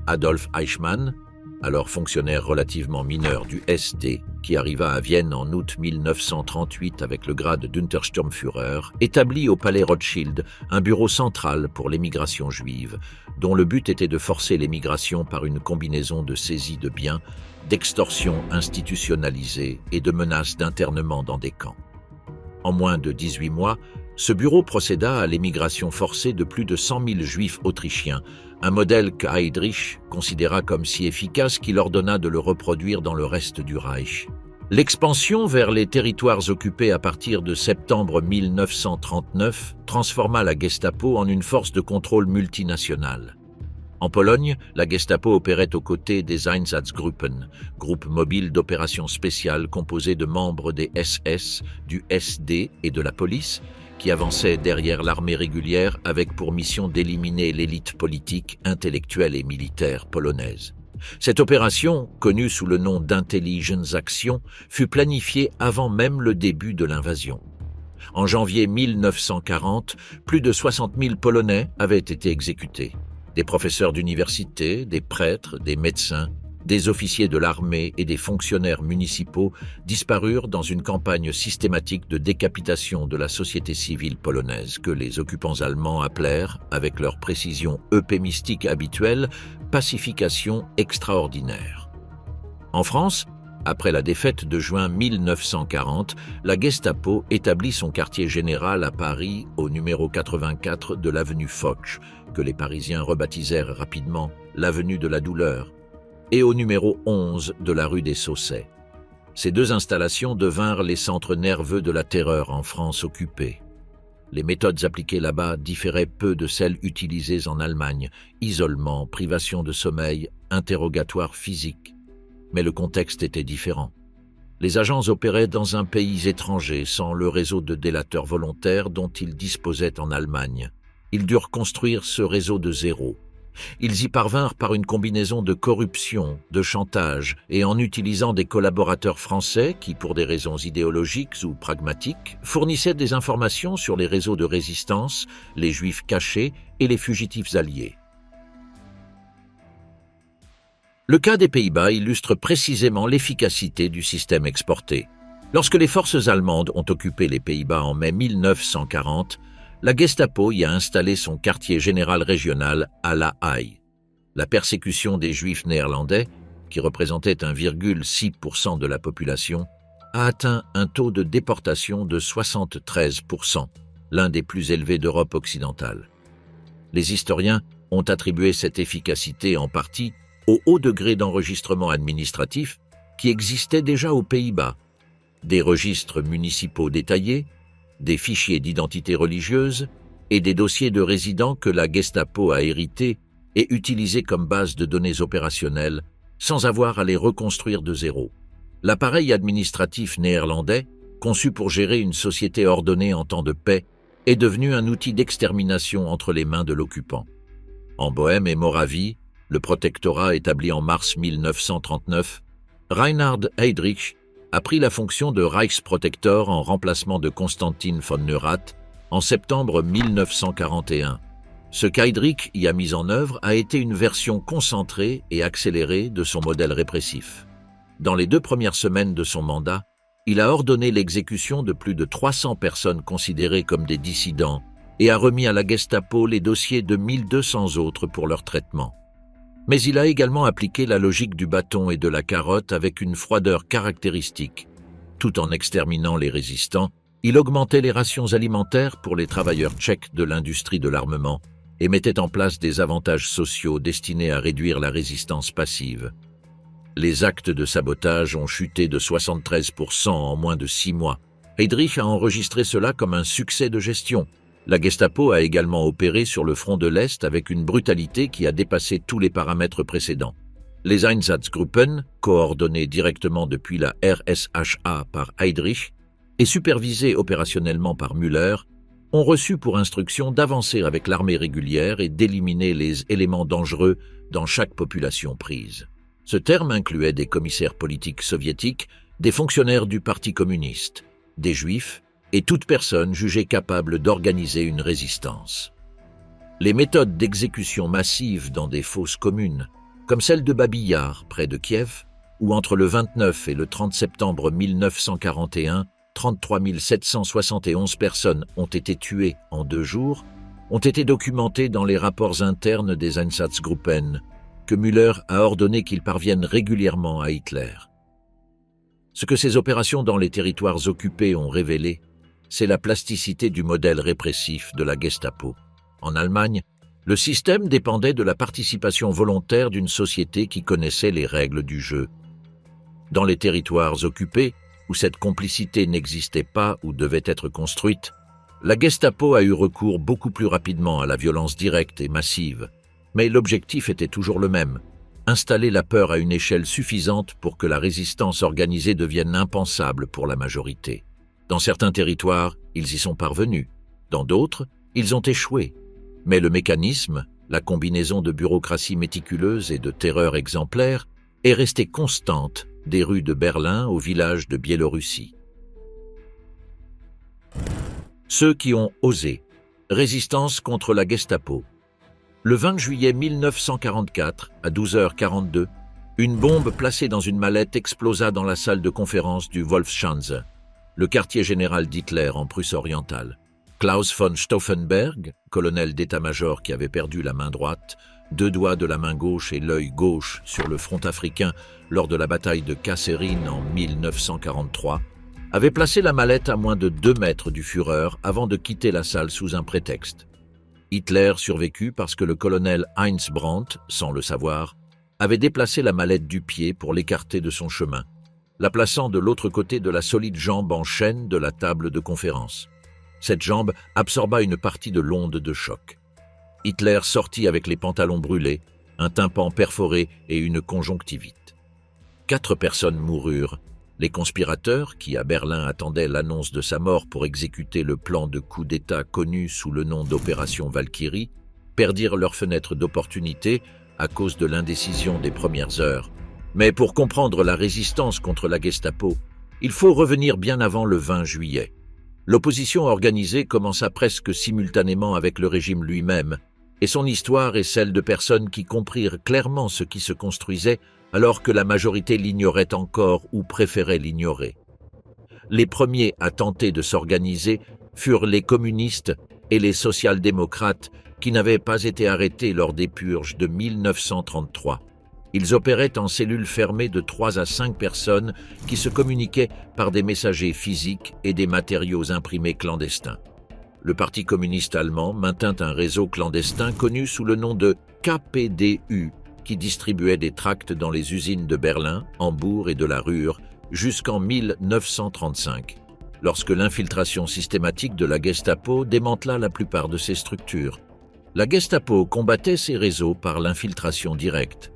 Adolf Eichmann, alors fonctionnaire relativement mineur du SD, qui arriva à Vienne en août 1938 avec le grade d'Untersturmführer, établit au palais Rothschild un bureau central pour l'émigration juive, dont le but était de forcer l'émigration par une combinaison de saisie de biens, d'extorsion institutionnalisée et de menaces d'internement dans des camps. En moins de 18 mois, ce bureau procéda à l'émigration forcée de plus de 100 000 juifs autrichiens, un modèle que Heydrich considéra comme si efficace qu'il ordonna de le reproduire dans le reste du Reich. L'expansion vers les territoires occupés à partir de septembre 1939 transforma la Gestapo en une force de contrôle multinationale. En Pologne, la Gestapo opérait aux côtés des Einsatzgruppen, groupes mobiles d'opérations spéciales composés de membres des SS, du SD et de la police, qui avançaient derrière l'armée régulière avec pour mission d'éliminer l'élite politique, intellectuelle et militaire polonaise. Cette opération, connue sous le nom d'Intelligence Action, fut planifiée avant même le début de l'invasion. En janvier 1940, plus de 60 000 Polonais avaient été exécutés. Des professeurs d'université, des prêtres, des médecins, des officiers de l'armée et des fonctionnaires municipaux disparurent dans une campagne systématique de décapitation de la société civile polonaise que les occupants allemands appelèrent, avec leur précision euphémistique habituelle, pacification extraordinaire. En France, après la défaite de juin 1940, la Gestapo établit son quartier général à Paris au numéro 84 de l'avenue Foch, que les Parisiens rebaptisèrent rapidement l'avenue de la douleur, et au numéro 11 de la rue des Saussets. Ces deux installations devinrent les centres nerveux de la terreur en France occupée. Les méthodes appliquées là-bas différaient peu de celles utilisées en Allemagne, isolement, privation de sommeil, interrogatoire physique. Mais le contexte était différent. Les agents opéraient dans un pays étranger sans le réseau de délateurs volontaires dont ils disposaient en Allemagne. Ils durent construire ce réseau de zéro. Ils y parvinrent par une combinaison de corruption, de chantage et en utilisant des collaborateurs français qui, pour des raisons idéologiques ou pragmatiques, fournissaient des informations sur les réseaux de résistance, les juifs cachés et les fugitifs alliés. Le cas des Pays-Bas illustre précisément l'efficacité du système exporté. Lorsque les forces allemandes ont occupé les Pays-Bas en mai 1940, la Gestapo y a installé son quartier général régional à La Haye. La persécution des Juifs néerlandais, qui représentait 1,6% de la population, a atteint un taux de déportation de 73%, l'un des plus élevés d'Europe occidentale. Les historiens ont attribué cette efficacité en partie au haut degré d'enregistrement administratif qui existait déjà aux Pays-Bas, des registres municipaux détaillés, des fichiers d'identité religieuse et des dossiers de résidents que la Gestapo a hérités et utilisés comme base de données opérationnelles sans avoir à les reconstruire de zéro. L'appareil administratif néerlandais, conçu pour gérer une société ordonnée en temps de paix, est devenu un outil d'extermination entre les mains de l'occupant. En Bohême et Moravie, le protectorat établi en mars 1939, Reinhard Heydrich a pris la fonction de Reichsprotektor en remplacement de Konstantin von Neurath en septembre 1941. Ce qu'Heydrich y a mis en œuvre a été une version concentrée et accélérée de son modèle répressif. Dans les 2 premières semaines de son mandat, il a ordonné l'exécution de plus de 300 personnes considérées comme des dissidents et a remis à la Gestapo les dossiers de 1200 autres pour leur traitement. Mais il a également appliqué la logique du bâton et de la carotte avec une froideur caractéristique. Tout en exterminant les résistants, il augmentait les rations alimentaires pour les travailleurs tchèques de l'industrie de l'armement et mettait en place des avantages sociaux destinés à réduire la résistance passive. Les actes de sabotage ont chuté de 73% en moins de 6 mois. Heydrich a enregistré cela comme un succès de gestion. La Gestapo a également opéré sur le front de l'Est avec une brutalité qui a dépassé tous les paramètres précédents. Les Einsatzgruppen, coordonnées directement depuis la RSHA par Heydrich et supervisées opérationnellement par Müller, ont reçu pour instruction d'avancer avec l'armée régulière et d'éliminer les éléments dangereux dans chaque population prise. Ce terme incluait des commissaires politiques soviétiques, des fonctionnaires du Parti communiste, des juifs et toute personne jugée capable d'organiser une résistance. Les méthodes d'exécution massive dans des fosses communes, comme celle de Babi Yar, près de Kiev, où entre le 29 et le 30 septembre 1941, 33 771 personnes ont été tuées en 2 jours, ont été documentées dans les rapports internes des Einsatzgruppen, que Müller a ordonné qu'ils parviennent régulièrement à Hitler. Ce que ces opérations dans les territoires occupés ont révélé, c'est la plasticité du modèle répressif de la Gestapo. En Allemagne, le système dépendait de la participation volontaire d'une société qui connaissait les règles du jeu. Dans les territoires occupés, où cette complicité n'existait pas ou devait être construite, la Gestapo a eu recours beaucoup plus rapidement à la violence directe et massive. Mais l'objectif était toujours le même, installer la peur à une échelle suffisante pour que la résistance organisée devienne impensable pour la majorité. Dans certains territoires, ils y sont parvenus. Dans d'autres, ils ont échoué. Mais le mécanisme, la combinaison de bureaucratie méticuleuse et de terreur exemplaire, est restée constante des rues de Berlin aux villages de Biélorussie. Ceux qui ont osé. Résistance contre la Gestapo. Le 20 juillet 1944, à 12h42, une bombe placée dans une mallette explosa dans la salle de conférence du Wolfschanze, le quartier général d'Hitler en Prusse orientale. Klaus von Stauffenberg, colonel d'état-major qui avait perdu la main droite, 2 doigts de la main gauche et l'œil gauche sur le front africain lors de la bataille de Kasserine en 1943, avait placé la mallette à moins de 2 mètres du Führer avant de quitter la salle sous un prétexte. Hitler survécut parce que le colonel Heinz Brandt, sans le savoir, avait déplacé la mallette du pied pour l'écarter de son chemin, la plaçant de l'autre côté de la solide jambe en chêne de la table de conférence. Cette jambe absorba une partie de l'onde de choc. Hitler sortit avec les pantalons brûlés, un tympan perforé et une conjonctivite. 4 personnes moururent. Les conspirateurs, qui à Berlin attendaient l'annonce de sa mort pour exécuter le plan de coup d'État connu sous le nom d'Opération Valkyrie, perdirent leur fenêtre d'opportunité à cause de l'indécision des premières heures. Mais pour comprendre la résistance contre la Gestapo, il faut revenir bien avant le 20 juillet. L'opposition organisée commença presque simultanément avec le régime lui-même, et son histoire est celle de personnes qui comprirent clairement ce qui se construisait alors que la majorité l'ignorait encore ou préférait l'ignorer. Les premiers à tenter de s'organiser furent les communistes et les social-démocrates qui n'avaient pas été arrêtés lors des purges de 1933. Ils opéraient en cellules fermées de 3 à 5 personnes qui se communiquaient par des messagers physiques et des matériaux imprimés clandestins. Le Parti communiste allemand maintint un réseau clandestin connu sous le nom de KPDU, qui distribuait des tracts dans les usines de Berlin, Hambourg et de la Ruhr jusqu'en 1935, lorsque l'infiltration systématique de la Gestapo démantela la plupart de ces structures. La Gestapo combattait ces réseaux par l'infiltration directe.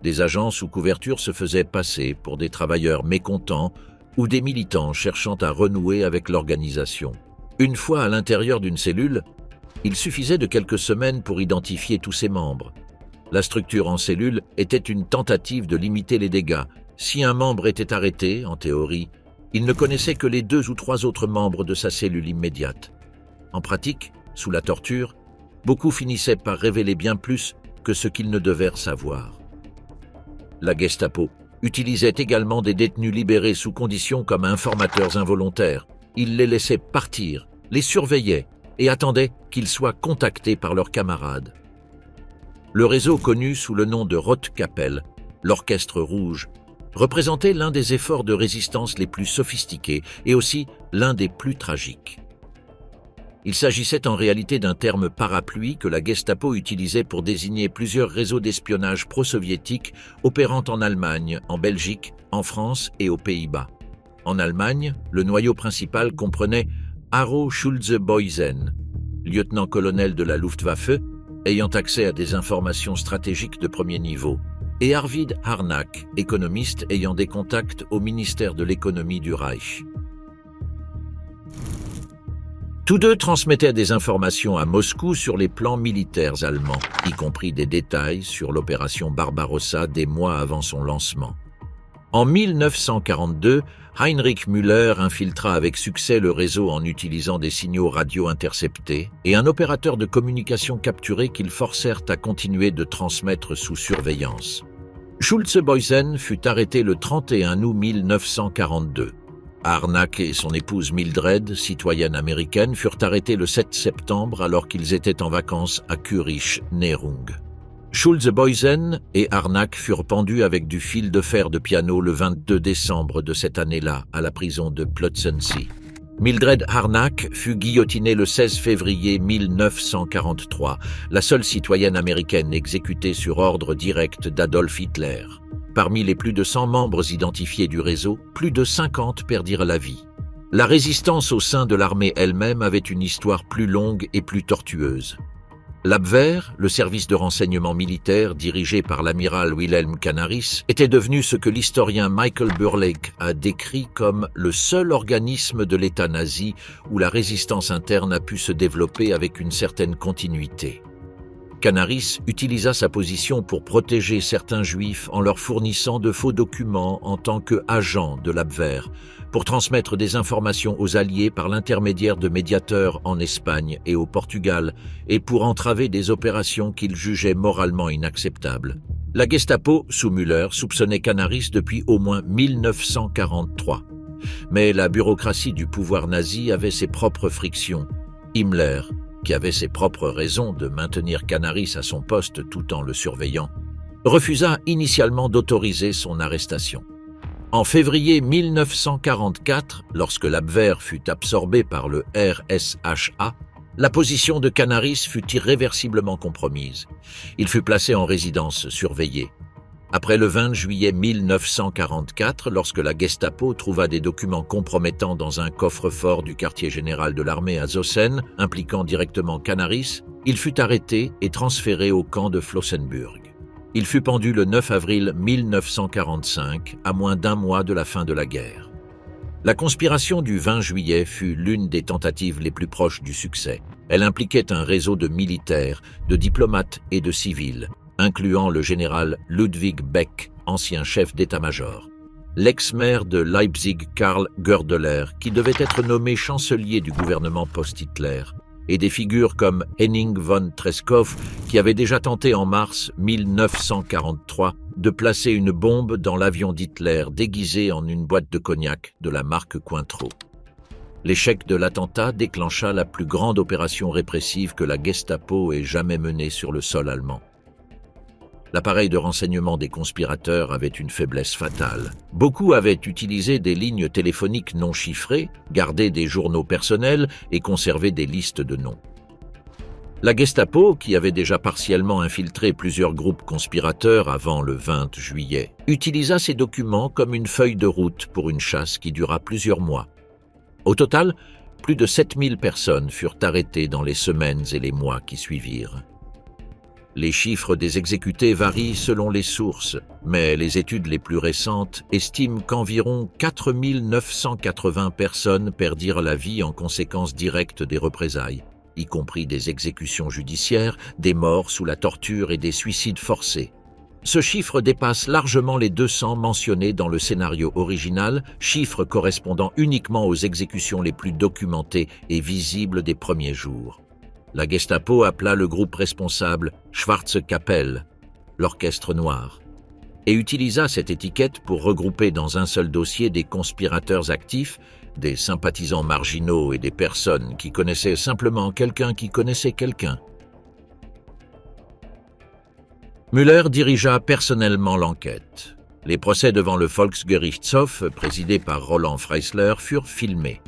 Des agents sous couverture se faisaient passer pour des travailleurs mécontents ou des militants cherchant à renouer avec l'organisation. Une fois à l'intérieur d'une cellule, il suffisait de quelques semaines pour identifier tous ses membres. La structure en cellule était une tentative de limiter les dégâts. Si un membre était arrêté, en théorie, il ne connaissait que les 2 ou 3 autres membres de sa cellule immédiate. En pratique, sous la torture, beaucoup finissaient par révéler bien plus que ce qu'ils ne devaient savoir. La Gestapo utilisait également des détenus libérés sous conditions comme informateurs involontaires. Il les laissait partir, les surveillait et attendait qu'ils soient contactés par leurs camarades. Le réseau connu sous le nom de Rotkapelle, l'Orchestre Rouge, représentait l'un des efforts de résistance les plus sophistiqués et aussi l'un des plus tragiques. Il s'agissait en réalité d'un terme parapluie que la Gestapo utilisait pour désigner plusieurs réseaux d'espionnage pro-soviétiques opérant en Allemagne, en Belgique, en France et aux Pays-Bas. En Allemagne, le noyau principal comprenait Arro Schulze-Boysen, lieutenant-colonel de la Luftwaffe, ayant accès à des informations stratégiques de premier niveau, et Arvid Harnack, économiste ayant des contacts au ministère de l'économie du Reich. Tous deux transmettaient des informations à Moscou sur les plans militaires allemands, y compris des détails sur l'opération Barbarossa des mois avant son lancement. En 1942, Heinrich Müller infiltra avec succès le réseau en utilisant des signaux radio interceptés et un opérateur de communication capturé qu'ils forcèrent à continuer de transmettre sous surveillance. Schulze-Boysen fut arrêté le 31 août 1942. Harnack et son épouse Mildred, citoyenne américaine, furent arrêtés le 7 septembre alors qu'ils étaient en vacances à Kürich-Nehrung. Schulze-Boysen et Harnack furent pendus avec du fil de fer de piano le 22 décembre de cette année-là à la prison de Plötzensee. Mildred Harnack fut guillotinée le 16 février 1943, la seule citoyenne américaine exécutée sur ordre direct d'Adolf Hitler. Parmi les plus de 100 membres identifiés du réseau, plus de 50 perdirent la vie. La résistance au sein de l'armée elle-même avait une histoire plus longue et plus tortueuse. L'Abwehr, le service de renseignement militaire dirigé par l'amiral Wilhelm Canaris, était devenu ce que l'historien Michael Burleigh a décrit comme le seul organisme de l'État nazi où la résistance interne a pu se développer avec une certaine continuité. Canaris utilisa sa position pour protéger certains juifs en leur fournissant de faux documents en tant qu'agent de l'Abwehr, pour transmettre des informations aux Alliés par l'intermédiaire de médiateurs en Espagne et au Portugal, et pour entraver des opérations qu'il jugeait moralement inacceptables. La Gestapo, sous Müller, soupçonnait Canaris depuis au moins 1943. Mais la bureaucratie du pouvoir nazi avait ses propres frictions. Himmler, qui avait ses propres raisons de maintenir Canaris à son poste tout en le surveillant, refusa initialement d'autoriser son arrestation. En février 1944, lorsque l'Abwehr fut absorbé par le RSHA, la position de Canaris fut irréversiblement compromise. Il fut placé en résidence surveillée. Après le 20 juillet 1944, lorsque la Gestapo trouva des documents compromettants dans un coffre-fort du quartier général de l'armée à Zossen, impliquant directement Canaris, il fut arrêté et transféré au camp de Flossenbürg. Il fut pendu le 9 avril 1945, à moins d'un mois de la fin de la guerre. La conspiration du 20 juillet fut l'une des tentatives les plus proches du succès. Elle impliquait un réseau de militaires, de diplomates et de civils, incluant le général Ludwig Beck, ancien chef d'état-major. L'ex-maire de Leipzig Karl Goerdeler, qui devait être nommé chancelier du gouvernement post-Hitler, et des figures comme Henning von Treschow, qui avait déjà tenté en mars 1943 de placer une bombe dans l'avion d'Hitler déguisé en une boîte de cognac de la marque Cointreau. L'échec de l'attentat déclencha la plus grande opération répressive que la Gestapo ait jamais menée sur le sol allemand. L'appareil de renseignement des conspirateurs avait une faiblesse fatale. Beaucoup avaient utilisé des lignes téléphoniques non chiffrées, gardé des journaux personnels et conservé des listes de noms. La Gestapo, qui avait déjà partiellement infiltré plusieurs groupes conspirateurs avant le 20 juillet, utilisa ces documents comme une feuille de route pour une chasse qui dura plusieurs mois. Au total, plus de 7000 personnes furent arrêtées dans les semaines et les mois qui suivirent. Les chiffres des exécutés varient selon les sources, mais les études les plus récentes estiment qu'environ 4980 personnes perdirent la vie en conséquence directe des représailles, y compris des exécutions judiciaires, des morts sous la torture et des suicides forcés. Ce chiffre dépasse largement les 200 mentionnés dans le scénario original, chiffre correspondant uniquement aux exécutions les plus documentées et visibles des premiers jours. La Gestapo appela le groupe responsable Schwarze Kapelle, l'orchestre noir, et utilisa cette étiquette pour regrouper dans un seul dossier des conspirateurs actifs, des sympathisants marginaux et des personnes qui connaissaient simplement quelqu'un qui connaissait quelqu'un. Müller dirigea personnellement l'enquête. Les procès devant le Volksgerichtshof, présidé par Roland Freisler, furent filmés.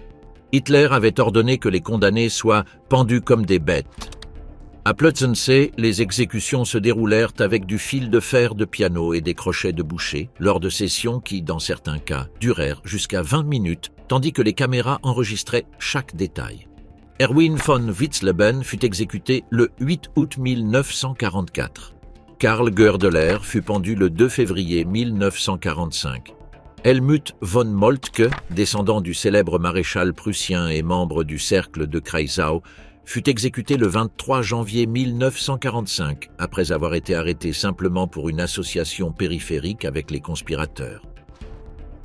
Hitler avait ordonné que les condamnés soient pendus comme des bêtes. À Plötzensee, les exécutions se déroulèrent avec du fil de fer de piano et des crochets de boucher, lors de sessions qui, dans certains cas, durèrent jusqu'à 20 minutes, tandis que les caméras enregistraient chaque détail. Erwin von Witzleben fut exécuté le 8 août 1944. Karl Goerdeler fut pendu le 2 février 1945. Helmut von Moltke, descendant du célèbre maréchal prussien et membre du cercle de Kreisau, fut exécuté le 23 janvier 1945, après avoir été arrêté simplement pour une association périphérique avec les conspirateurs.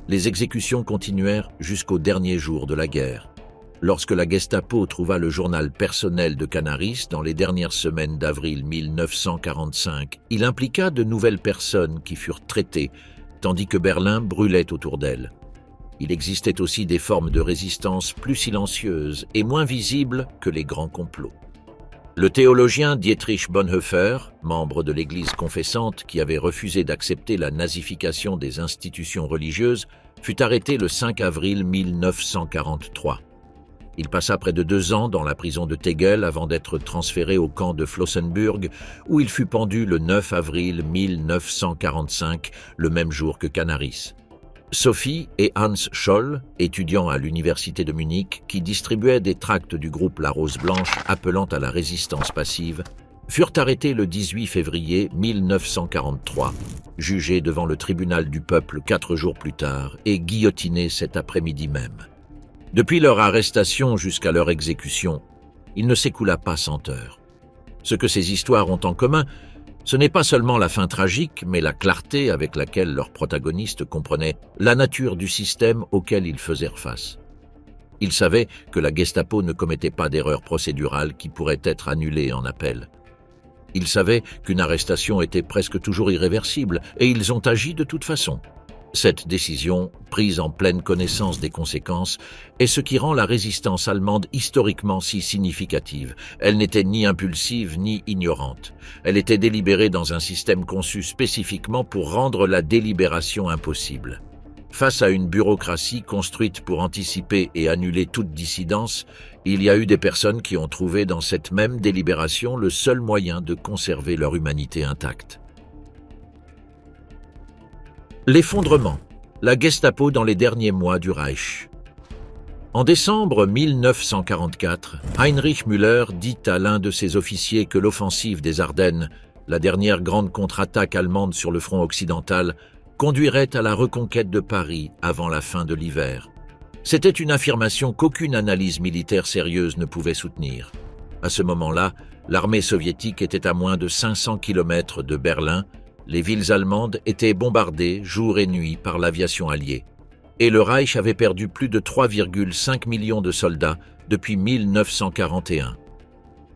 Les exécutions continuèrent jusqu'au dernier jour de la guerre. Lorsque la Gestapo trouva le journal personnel de Canaris dans les dernières semaines d'avril 1945, il impliqua de nouvelles personnes qui furent traitées, tandis que Berlin brûlait autour d'elle. Il existait aussi des formes de résistance plus silencieuses et moins visibles que les grands complots. Le théologien Dietrich Bonhoeffer, membre de l'Église confessante qui avait refusé d'accepter la nazification des institutions religieuses, fut arrêté le 5 avril 1943. Il passa près de 2 ans dans la prison de Tegel avant d'être transféré au camp de Flossenbürg, où il fut pendu le 9 avril 1945, le même jour que Canaris. Sophie et Hans Scholl, étudiants à l'université de Munich, qui distribuaient des tracts du groupe La Rose Blanche appelant à la résistance passive, furent arrêtés le 18 février 1943, jugés devant le tribunal du peuple 4 jours plus tard et guillotinés cet après-midi même. Depuis leur arrestation jusqu'à leur exécution, il ne s'écoula pas 100 heures. Ce que ces histoires ont en commun, ce n'est pas seulement la fin tragique, mais la clarté avec laquelle leurs protagonistes comprenaient la nature du système auquel ils faisaient face. Ils savaient que la Gestapo ne commettait pas d'erreur procédurale qui pourrait être annulée en appel. Ils savaient qu'une arrestation était presque toujours irréversible et ils ont agi de toute façon. Cette décision, prise en pleine connaissance des conséquences, est ce qui rend la résistance allemande historiquement si significative. Elle n'était ni impulsive ni ignorante. Elle était délibérée dans un système conçu spécifiquement pour rendre la délibération impossible. Face à une bureaucratie construite pour anticiper et annuler toute dissidence, il y a eu des personnes qui ont trouvé dans cette même délibération le seul moyen de conserver leur humanité intacte. L'effondrement, la Gestapo dans les derniers mois du Reich. En décembre 1944, Heinrich Müller dit à l'un de ses officiers que l'offensive des Ardennes, la dernière grande contre-attaque allemande sur le front occidental, conduirait à la reconquête de Paris avant la fin de l'hiver. C'était une affirmation qu'aucune analyse militaire sérieuse ne pouvait soutenir. À ce moment-là, l'armée soviétique était à moins de 500 km de Berlin. Les villes allemandes étaient bombardées jour et nuit par l'aviation alliée. Et le Reich avait perdu plus de 3,5 millions de soldats depuis 1941.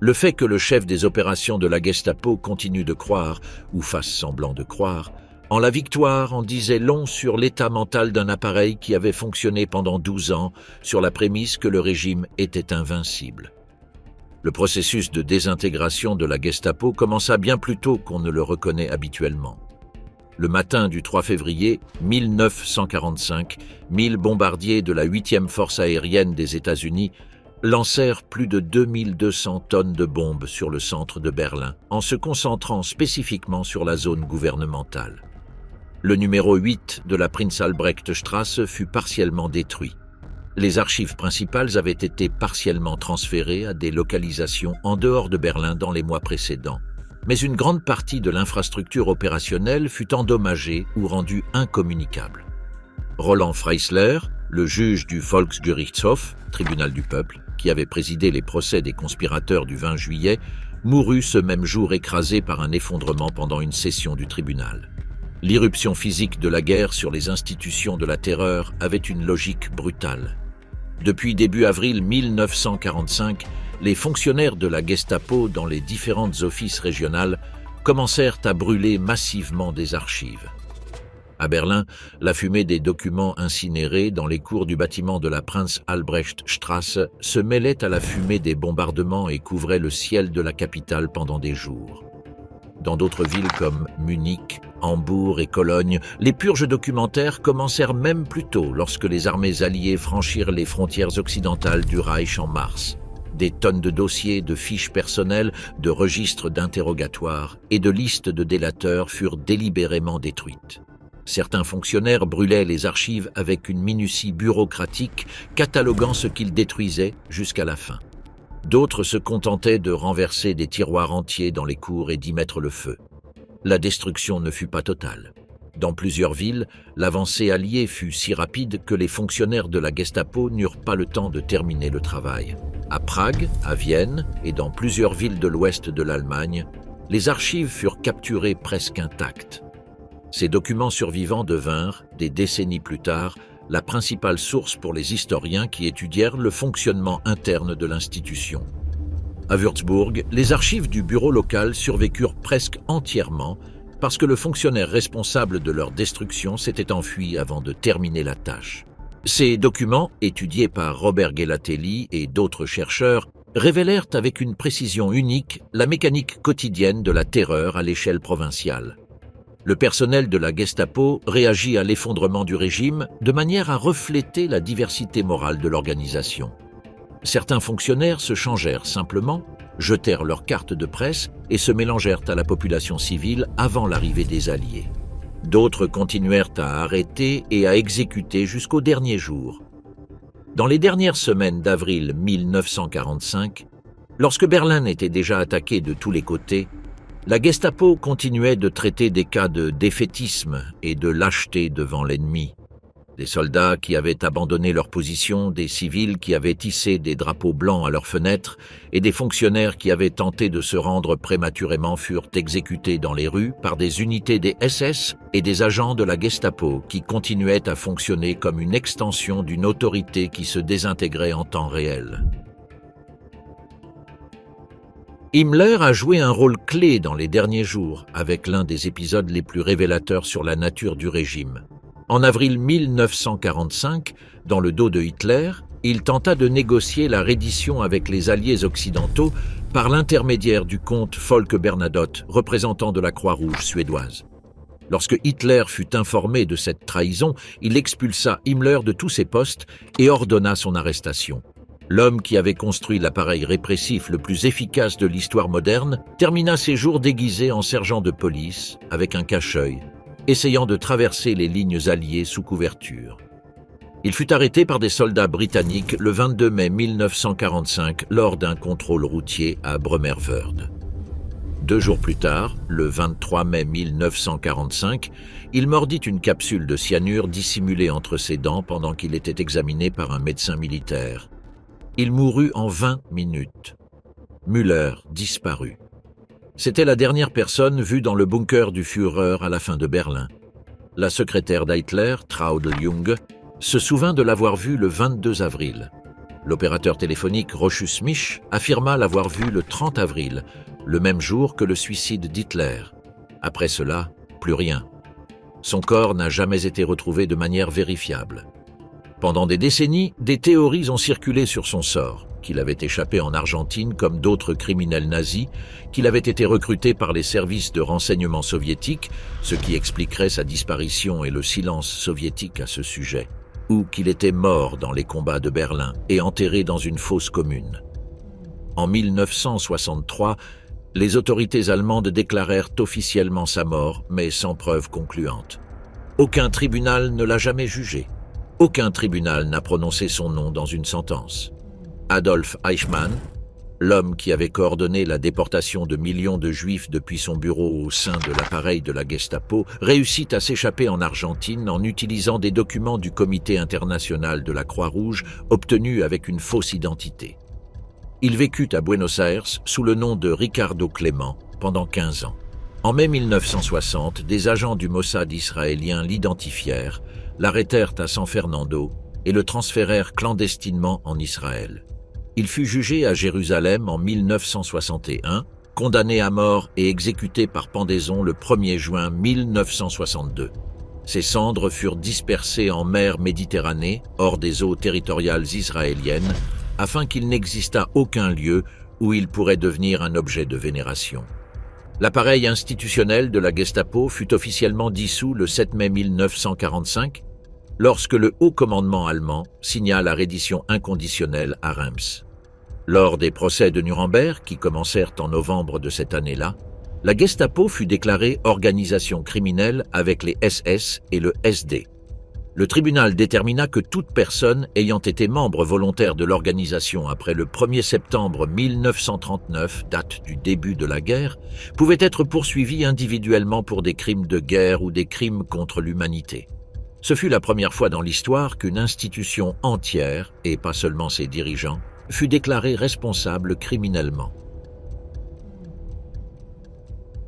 Le fait que le chef des opérations de la Gestapo continue de croire, ou fasse semblant de croire, en la victoire en disait long sur l'état mental d'un appareil qui avait fonctionné pendant 12 ans sur la prémisse que le régime était invincible. Le processus de désintégration de la Gestapo commença bien plus tôt qu'on ne le reconnaît habituellement. Le matin du 3 février 1945, 1000 bombardiers de la 8e force aérienne des États-Unis lancèrent plus de 2200 tonnes de bombes sur le centre de Berlin, en se concentrant spécifiquement sur la zone gouvernementale. Le numéro 8 de la Prinz-Albrecht-Straße fut partiellement détruit. Les archives principales avaient été partiellement transférées à des localisations en dehors de Berlin dans les mois précédents. Mais une grande partie de l'infrastructure opérationnelle fut endommagée ou rendue incommunicable. Roland Freisler, le juge du Volksgerichtshof, tribunal du peuple, qui avait présidé les procès des conspirateurs du 20 juillet, mourut ce même jour écrasé par un effondrement pendant une session du tribunal. L'irruption physique de la guerre sur les institutions de la terreur avait une logique brutale. Depuis début avril 1945, les fonctionnaires de la Gestapo dans les différentes offices régionales commencèrent à brûler massivement des archives. À Berlin, la fumée des documents incinérés dans les cours du bâtiment de la Prinz-Albrecht-Straße se mêlait à la fumée des bombardements et couvrait le ciel de la capitale pendant des jours. Dans d'autres villes comme Munich, Hambourg et Cologne, les purges documentaires commencèrent même plus tôt lorsque les armées alliées franchirent les frontières occidentales du Reich en mars. Des tonnes de dossiers, de fiches personnelles, de registres d'interrogatoires et de listes de délateurs furent délibérément détruites. Certains fonctionnaires brûlaient les archives avec une minutie bureaucratique, cataloguant ce qu'ils détruisaient jusqu'à la fin. D'autres se contentaient de renverser des tiroirs entiers dans les cours et d'y mettre le feu. La destruction ne fut pas totale. Dans plusieurs villes, l'avancée alliée fut si rapide que les fonctionnaires de la Gestapo n'eurent pas le temps de terminer le travail. À Prague, à Vienne et dans plusieurs villes de l'ouest de l'Allemagne, les archives furent capturées presque intactes. Ces documents survivants devinrent, des décennies plus tard, la principale source pour les historiens qui étudièrent le fonctionnement interne de l'institution. À Würzburg, les archives du bureau local survécurent presque entièrement parce que le fonctionnaire responsable de leur destruction s'était enfui avant de terminer la tâche. Ces documents, étudiés par Robert Gelatelli et d'autres chercheurs, révélèrent avec une précision unique la mécanique quotidienne de la terreur à l'échelle provinciale. Le personnel de la Gestapo réagit à l'effondrement du régime de manière à refléter la diversité morale de l'organisation. Certains fonctionnaires se changèrent simplement, jetèrent leurs cartes de presse et se mélangèrent à la population civile avant l'arrivée des Alliés. D'autres continuèrent à arrêter et à exécuter jusqu'au dernier jour. Dans les dernières semaines d'avril 1945, lorsque Berlin était déjà attaqué de tous les côtés, la Gestapo continuait de traiter des cas de défaitisme et de lâcheté devant l'ennemi. Des soldats qui avaient abandonné leur position, des civils qui avaient tissé des drapeaux blancs à leurs fenêtres et des fonctionnaires qui avaient tenté de se rendre prématurément furent exécutés dans les rues par des unités des SS et des agents de la Gestapo qui continuaient à fonctionner comme une extension d'une autorité qui se désintégrait en temps réel. Himmler a joué un rôle clé dans les derniers jours, avec l'un des épisodes les plus révélateurs sur la nature du régime. En avril 1945, dans le dos de Hitler, il tenta de négocier la reddition avec les alliés occidentaux par l'intermédiaire du comte Folke Bernadotte, représentant de la Croix-Rouge suédoise. Lorsque Hitler fut informé de cette trahison, il expulsa Himmler de tous ses postes et ordonna son arrestation. L'homme qui avait construit l'appareil répressif le plus efficace de l'histoire moderne termina ses jours déguisé en sergent de police, avec un cache-œil, essayant de traverser les lignes alliées sous couverture. Il fut arrêté par des soldats britanniques le 22 mai 1945 lors d'un contrôle routier à Bremervörde. 2 jours plus tard, le 23 mai 1945, il mordit une capsule de cyanure dissimulée entre ses dents pendant qu'il était examiné par un médecin militaire. Il mourut en 20 minutes. Müller disparut. C'était la dernière personne vue dans le bunker du Führer à la fin de Berlin. La secrétaire d'Hitler, Traudl Jung, se souvint de l'avoir vu le 22 avril. L'opérateur téléphonique Rochus Mich affirma l'avoir vu le 30 avril, le même jour que le suicide d'Hitler. Après cela, plus rien. Son corps n'a jamais été retrouvé de manière vérifiable. Pendant des décennies, des théories ont circulé sur son sort, qu'il avait échappé en Argentine comme d'autres criminels nazis, qu'il avait été recruté par les services de renseignement soviétiques, ce qui expliquerait sa disparition et le silence soviétique à ce sujet, ou qu'il était mort dans les combats de Berlin et enterré dans une fosse commune. En 1963, les autorités allemandes déclarèrent officiellement sa mort, mais sans preuve concluante. Aucun tribunal ne l'a jamais jugé. Aucun tribunal n'a prononcé son nom dans une sentence. Adolf Eichmann, l'homme qui avait coordonné la déportation de millions de Juifs depuis son bureau au sein de l'appareil de la Gestapo, réussit à s'échapper en Argentine en utilisant des documents du Comité international de la Croix-Rouge obtenus avec une fausse identité. Il vécut à Buenos Aires sous le nom de Ricardo Clément pendant 15 ans. En mai 1960, des agents du Mossad israélien l'identifièrent, l'arrêtèrent à San Fernando et le transférèrent clandestinement en Israël. Il fut jugé à Jérusalem en 1961, condamné à mort et exécuté par pendaison le 1er juin 1962. Ses cendres furent dispersées en mer Méditerranée, hors des eaux territoriales israéliennes, afin qu'il n'existât aucun lieu où il pourrait devenir un objet de vénération. L'appareil institutionnel de la Gestapo fut officiellement dissous le 7 mai 1945, lorsque le haut commandement allemand signa la reddition inconditionnelle à Reims. Lors des procès de Nuremberg, qui commencèrent en novembre de cette année-là, la Gestapo fut déclarée organisation criminelle avec les SS et le SD. Le tribunal détermina que toute personne ayant été membre volontaire de l'organisation après le 1er septembre 1939, date du début de la guerre, pouvait être poursuivie individuellement pour des crimes de guerre ou des crimes contre l'humanité. Ce fut la première fois dans l'histoire qu'une institution entière, et pas seulement ses dirigeants, fut déclarée responsable criminellement.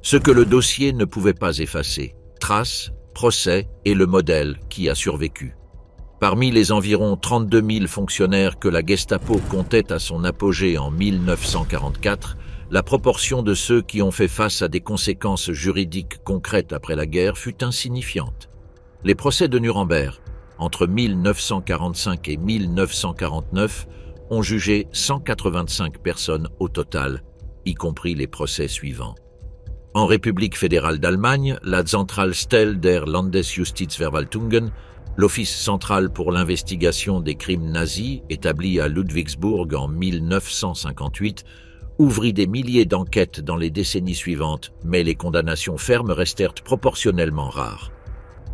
Ce que le dossier ne pouvait pas effacer, traces, procès et le modèle qui a survécu. Parmi les environ 32 000 fonctionnaires que la Gestapo comptait à son apogée en 1944, la proportion de ceux qui ont fait face à des conséquences juridiques concrètes après la guerre fut insignifiante. Les procès de Nuremberg, entre 1945 et 1949, ont jugé 185 personnes au total, y compris les procès suivants. En République fédérale d'Allemagne, la Zentralstelle der Landesjustizverwaltungen, l'Office central pour l'investigation des crimes nazis, établi à Ludwigsburg en 1958, ouvrit des milliers d'enquêtes dans les décennies suivantes, mais les condamnations fermes restèrent proportionnellement rares.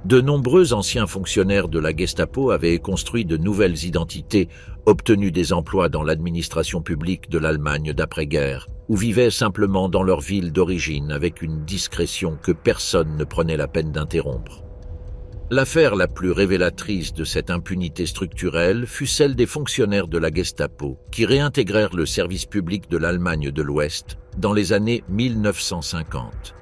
De nombreux anciens fonctionnaires de la Gestapo avaient construit de nouvelles identités, obtenu des emplois dans l'administration publique de l'Allemagne d'après-guerre, ou vivaient simplement dans leur ville d'origine avec une discrétion que personne ne prenait la peine d'interrompre. L'affaire la plus révélatrice de cette impunité structurelle fut celle des fonctionnaires de la Gestapo qui réintégrèrent le service public de l'Allemagne de l'Ouest dans les années 1950.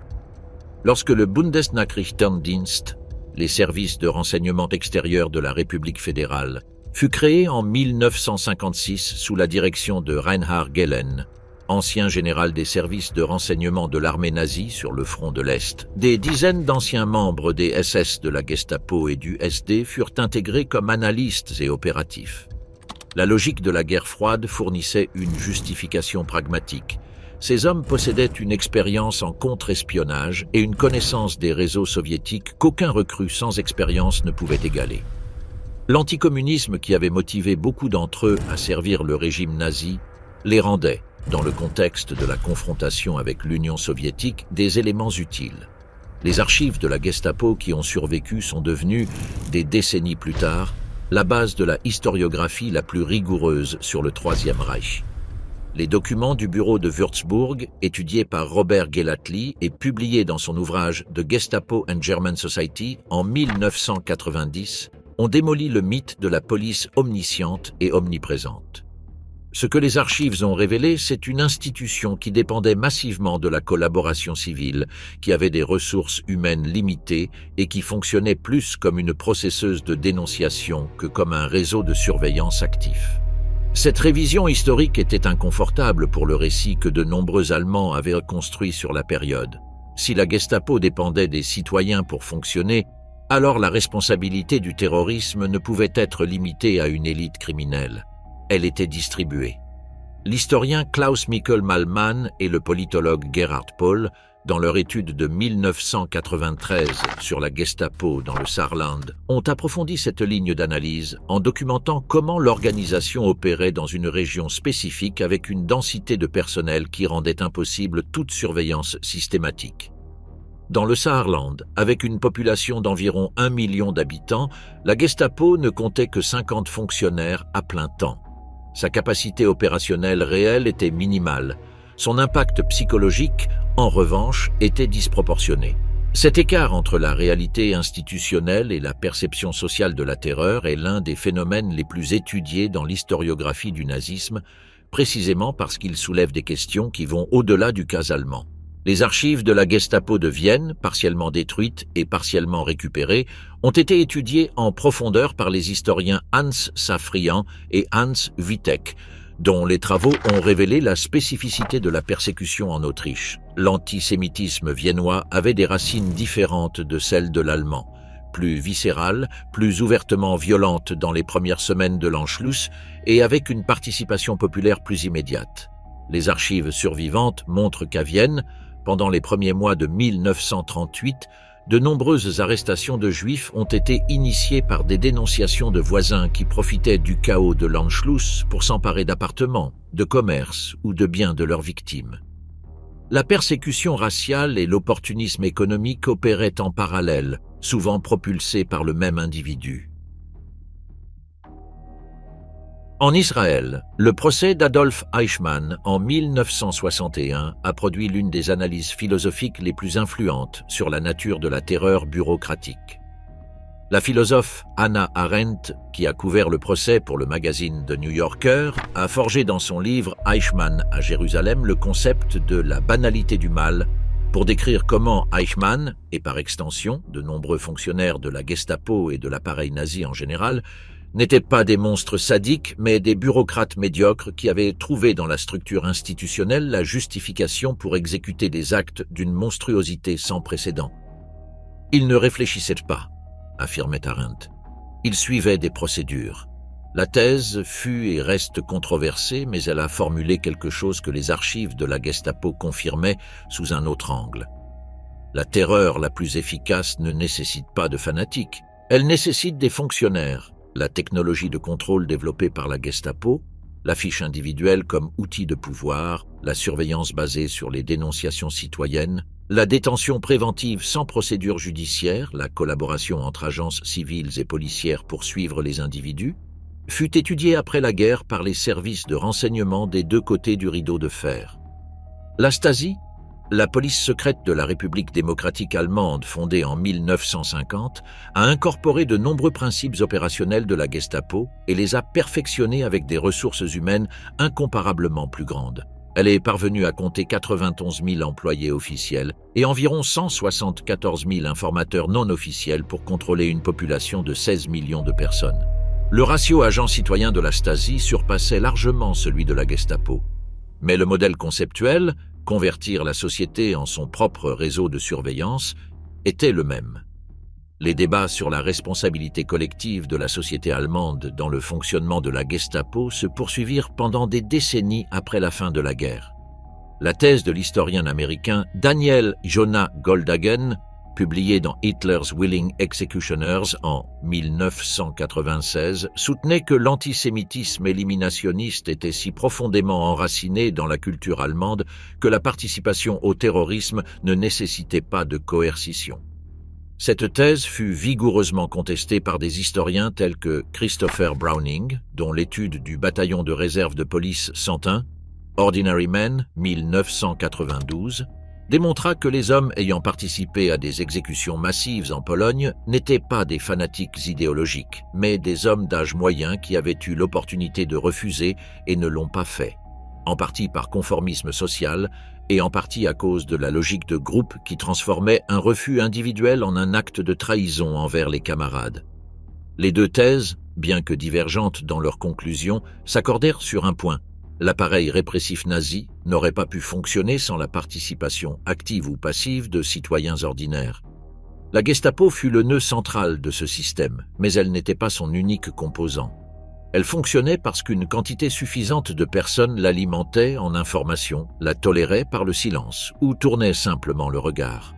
Lorsque le Bundesnachrichtendienst, les services de renseignement extérieur de la République fédérale, fut créé en 1956 sous la direction de Reinhard Gehlen, ancien général des services de renseignement de l'armée nazie sur le front de l'Est. Des dizaines d'anciens membres des SS de la Gestapo et du SD furent intégrés comme analystes et opératifs. La logique de la guerre froide fournissait une justification pragmatique. Ces hommes possédaient une expérience en contre-espionnage et une connaissance des réseaux soviétiques qu'aucun recrue sans expérience ne pouvait égaler. L'anticommunisme qui avait motivé beaucoup d'entre eux à servir le régime nazi les rendait, dans le contexte de la confrontation avec l'Union soviétique, des éléments utiles. Les archives de la Gestapo qui ont survécu sont devenues, des décennies plus tard, la base de la historiographie la plus rigoureuse sur le Troisième Reich. Les documents du bureau de Würzburg, étudiés par Robert Gelatli et publiés dans son ouvrage The Gestapo and German Society en 1990, ont démoli le mythe de la police omnisciente et omniprésente. Ce que les archives ont révélé, c'est une institution qui dépendait massivement de la collaboration civile, qui avait des ressources humaines limitées et qui fonctionnait plus comme une processeuse de dénonciation que comme un réseau de surveillance actif. Cette révision historique était inconfortable pour le récit que de nombreux Allemands avaient construit sur la période. Si la Gestapo dépendait des citoyens pour fonctionner, alors la responsabilité du terrorisme ne pouvait être limitée à une élite criminelle. Elle était distribuée. L'historien Klaus Mikkel Malmann et le politologue Gerhard Pohl, dans leur étude de 1993 sur la Gestapo dans le Saarland, ont approfondi cette ligne d'analyse en documentant comment l'organisation opérait dans une région spécifique avec une densité de personnel qui rendait impossible toute surveillance systématique. Dans le Saarland, avec une population d'environ 1 million d'habitants, la Gestapo ne comptait que 50 fonctionnaires à plein temps. Sa capacité opérationnelle réelle était minimale. Son impact psychologique, en revanche, était disproportionné. Cet écart entre la réalité institutionnelle et la perception sociale de la terreur est l'un des phénomènes les plus étudiés dans l'historiographie du nazisme, précisément parce qu'il soulève des questions qui vont au-delà du cas allemand. Les archives de la Gestapo de Vienne, partiellement détruites et partiellement récupérées, ont été étudiées en profondeur par les historiens Hans Safrian et Hans Wittek, dont les travaux ont révélé la spécificité de la persécution en Autriche. L'antisémitisme viennois avait des racines différentes de celles de l'allemand, plus viscérales, plus ouvertement violentes dans les premières semaines de l'Anschluss et avec une participation populaire plus immédiate. Les archives survivantes montrent qu'à Vienne, Pendant les premiers mois de 1938, de nombreuses arrestations de Juifs ont été initiées par des dénonciations de voisins qui profitaient du chaos de l'Anschluss pour s'emparer d'appartements, de commerces ou de biens de leurs victimes. La persécution raciale et l'opportunisme économique opéraient en parallèle, souvent propulsés par le même individu. En Israël, le procès d'Adolf Eichmann en 1961 a produit l'une des analyses philosophiques les plus influentes sur la nature de la terreur bureaucratique. La philosophe Hannah Arendt, qui a couvert le procès pour le magazine The New Yorker, a forgé dans son livre Eichmann à Jérusalem le concept de la banalité du mal pour décrire comment Eichmann, et par extension de nombreux fonctionnaires de la Gestapo et de l'appareil nazi en général, n'étaient pas des monstres sadiques, mais des bureaucrates médiocres qui avaient trouvé dans la structure institutionnelle la justification pour exécuter des actes d'une monstruosité sans précédent. Ils ne réfléchissaient pas, affirmait Arendt. Ils suivaient des procédures. La thèse fut et reste controversée, mais elle a formulé quelque chose que les archives de la Gestapo confirmaient sous un autre angle. La terreur la plus efficace ne nécessite pas de fanatiques, elle nécessite des fonctionnaires. La technologie de contrôle développée par la Gestapo, la fiche individuelle comme outil de pouvoir, la surveillance basée sur les dénonciations citoyennes, la détention préventive sans procédure judiciaire, la collaboration entre agences civiles et policières pour suivre les individus, fut étudiée après la guerre par les services de renseignement des deux côtés du rideau de fer. La Stasi, la police secrète de la République démocratique allemande fondée en 1950, a incorporé de nombreux principes opérationnels de la Gestapo et les a perfectionnés avec des ressources humaines incomparablement plus grandes. Elle est parvenue à compter 91 000 employés officiels et environ 174 000 informateurs non officiels pour contrôler une population de 16 millions de personnes. Le ratio agent citoyen de la Stasi surpassait largement celui de la Gestapo. Mais le modèle conceptuel, convertir la société en son propre réseau de surveillance, était le même. Les débats sur la responsabilité collective de la société allemande dans le fonctionnement de la Gestapo se poursuivirent pendant des décennies après la fin de la guerre. La thèse de l'historien américain Daniel Jonah Goldhagen, publiée dans Hitler's Willing Executioners en 1996, soutenait que l'antisémitisme éliminationniste était si profondément enraciné dans la culture allemande que la participation au terrorisme ne nécessitait pas de coercition. Cette thèse fut vigoureusement contestée par des historiens tels que Christopher Browning, dont l'étude du bataillon de réserve de police 101, Ordinary Men, 1992, démontra que les hommes ayant participé à des exécutions massives en Pologne n'étaient pas des fanatiques idéologiques, mais des hommes d'âge moyen qui avaient eu l'opportunité de refuser et ne l'ont pas fait, en partie par conformisme social et en partie à cause de la logique de groupe qui transformait un refus individuel en un acte de trahison envers les camarades. Les deux thèses, bien que divergentes dans leurs conclusions, s'accordèrent sur un point. L'appareil répressif nazi n'aurait pas pu fonctionner sans la participation active ou passive de citoyens ordinaires. La Gestapo fut le nœud central de ce système, mais elle n'était pas son unique composant. Elle fonctionnait parce qu'une quantité suffisante de personnes l'alimentaient en information, la toléraient par le silence ou tournaient simplement le regard.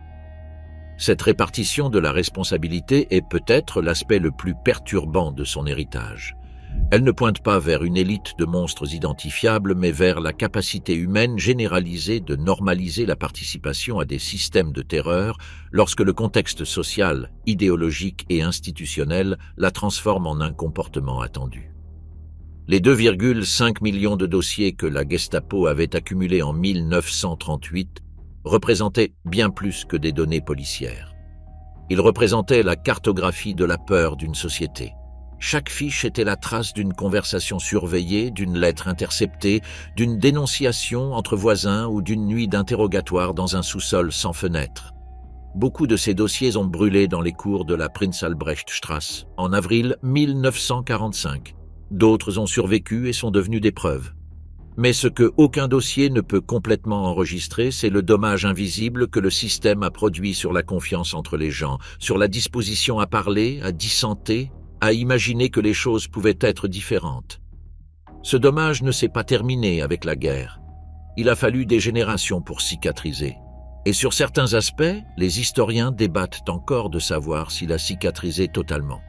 Cette répartition de la responsabilité est peut-être l'aspect le plus perturbant de son héritage. Elle ne pointe pas vers une élite de monstres identifiables, mais vers la capacité humaine généralisée de normaliser la participation à des systèmes de terreur lorsque le contexte social, idéologique et institutionnel la transforme en un comportement attendu. Les 2,5 millions de dossiers que la Gestapo avait accumulés en 1938 représentaient bien plus que des données policières. Ils représentaient la cartographie de la peur d'une société. Chaque fiche était la trace d'une conversation surveillée, d'une lettre interceptée, d'une dénonciation entre voisins ou d'une nuit d'interrogatoire dans un sous-sol sans fenêtre. Beaucoup de ces dossiers ont brûlé dans les cours de la Prinz-Albrecht-Straße en avril 1945. D'autres ont survécu et sont devenus des preuves. Mais ce que aucun dossier ne peut complètement enregistrer, c'est le dommage invisible que le système a produit sur la confiance entre les gens, sur la disposition à parler, à dissenter, à imaginer que les choses pouvaient être différentes. Ce dommage ne s'est pas terminé avec la guerre. Il a fallu des générations pour cicatriser. Et sur certains aspects, les historiens débattent encore de savoir s'il a cicatrisé totalement.